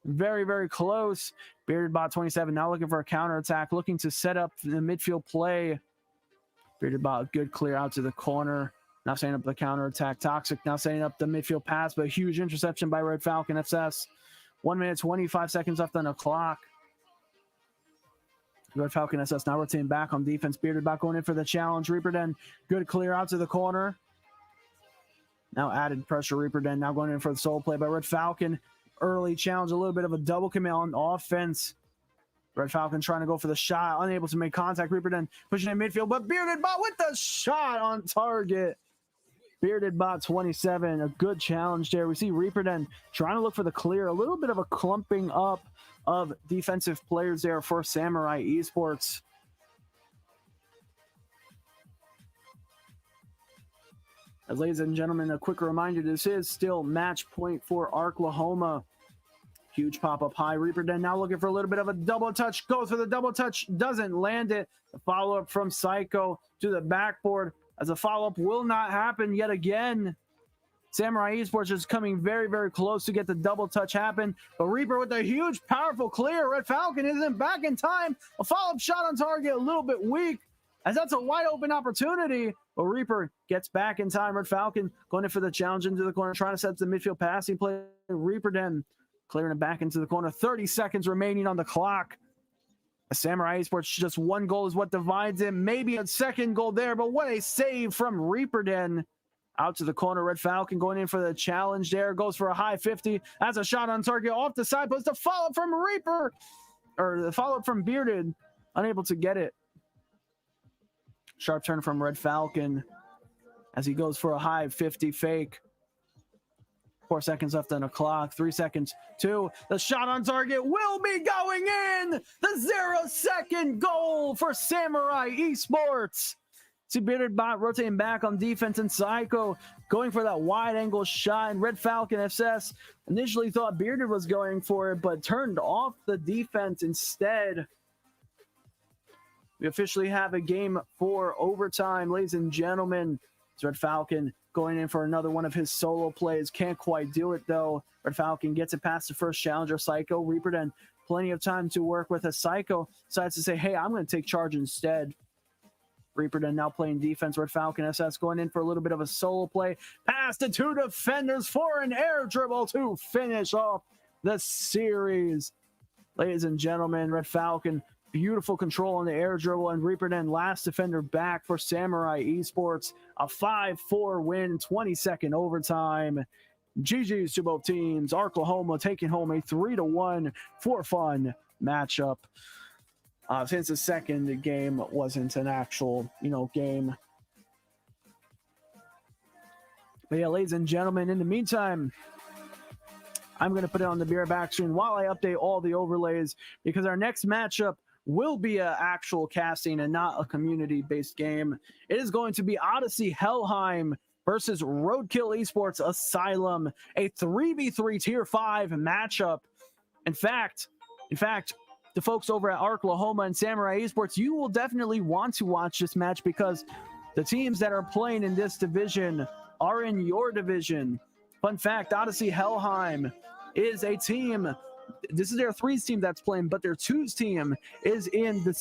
Very, very close. Bearded Bot 27 now looking for a counterattack, looking to set up the midfield play. Bearded Bot, good clear out to the corner. Now setting up the counterattack. Toxic now setting up the midfield pass, but a huge interception by Red Falcon SS. 1 minute, 25 seconds left on the clock. Red Falcon SS now rotating back on defense. Bearded Bot going in for the challenge. Reaper Den, good clear out to the corner. Now added pressure. Reaper Den now going in for the solo play by Red Falcon. Early challenge, a little bit of a double commit on offense. Red Falcon trying to go for the shot, unable to make contact. Reaper Den pushing in midfield, but Bearded Bot with the shot on target. Bearded Bot 27, a good challenge there. We see Reaper Den trying to look for the clear, a little bit of a clumping up of defensive players there for Samurai Esports. As ladies and gentlemen, a quick reminder, this is still match point for Oklahoma. Huge pop-up high. Reaper Den now looking for a little bit of a double touch. Goes for the double touch. Doesn't land it. The follow-up from Psycho to the backboard. As a follow-up will not happen yet again. Samurai Esports is coming very, very close to get the double touch happen. But Reaper with a huge, powerful clear. Red Falcon isn't back in time. A follow-up shot on target, a little bit weak, as that's a wide open opportunity. But Reaper gets back in time. Red Falcon going in for the challenge into the corner, trying to set up the midfield passing play. Reaper Den clearing it back into the corner. 30 seconds remaining on the clock. Samurai Esports, just 1 goal is what divides it. Maybe a second goal there, but what a save from Reaper Den. Out to the corner. Red Falcon going in for the challenge there. Goes for a high 50. Has a shot on target off the side post. The follow-up from Reaper. Or the follow-up from Bearded. Unable to get it. Sharp turn from Red Falcon as he goes for a high 50 fake. 4 seconds left on the clock. 3 seconds. 2. The shot on target will be going in. The 0-second goal for Samurai Esports. See Bearded Bot rotating back on defense, and Psycho going for that wide angle shot. And Red Falcon SS initially thought Bearded was going for it, but turned off the defense instead. We officially have a game for overtime, ladies and gentlemen. It's Red Falcon going in for another one of his solo plays. Can't quite do it, though. Red Falcon gets it past the first challenger, Psycho. Reaper Den, plenty of time to work with a Psycho. Decides to say, hey, I'm going to take charge instead. Reaper Den now playing defense. Red Falcon SS going in for a little bit of a solo play. Pass to 2 defenders for an air dribble to finish off the series. Ladies and gentlemen, Red Falcon, beautiful control on the air dribble, and Reaper Den last defender back for Samurai Esports. A 5-4 win, 22nd overtime. GG's to both teams. Oklahoma taking home a 3-1 for fun matchup. Since the second game wasn't an actual, game. But yeah, ladies and gentlemen, in the meantime, I'm going to put it on the beer back screen while I update all the overlays, because our next matchup will be an actual casting and not a community-based game. It is going to be Odyssey Helheim versus Roadkill Esports Asylum, a 3v3 Tier 5 matchup. In fact, the folks over at Oklahoma and Samurai Esports, you will definitely want to watch this match, because the teams that are playing in this division are in your division. Fun fact, Odyssey Helheim is a team. This is their 3's team that's playing, but their 2's team is in the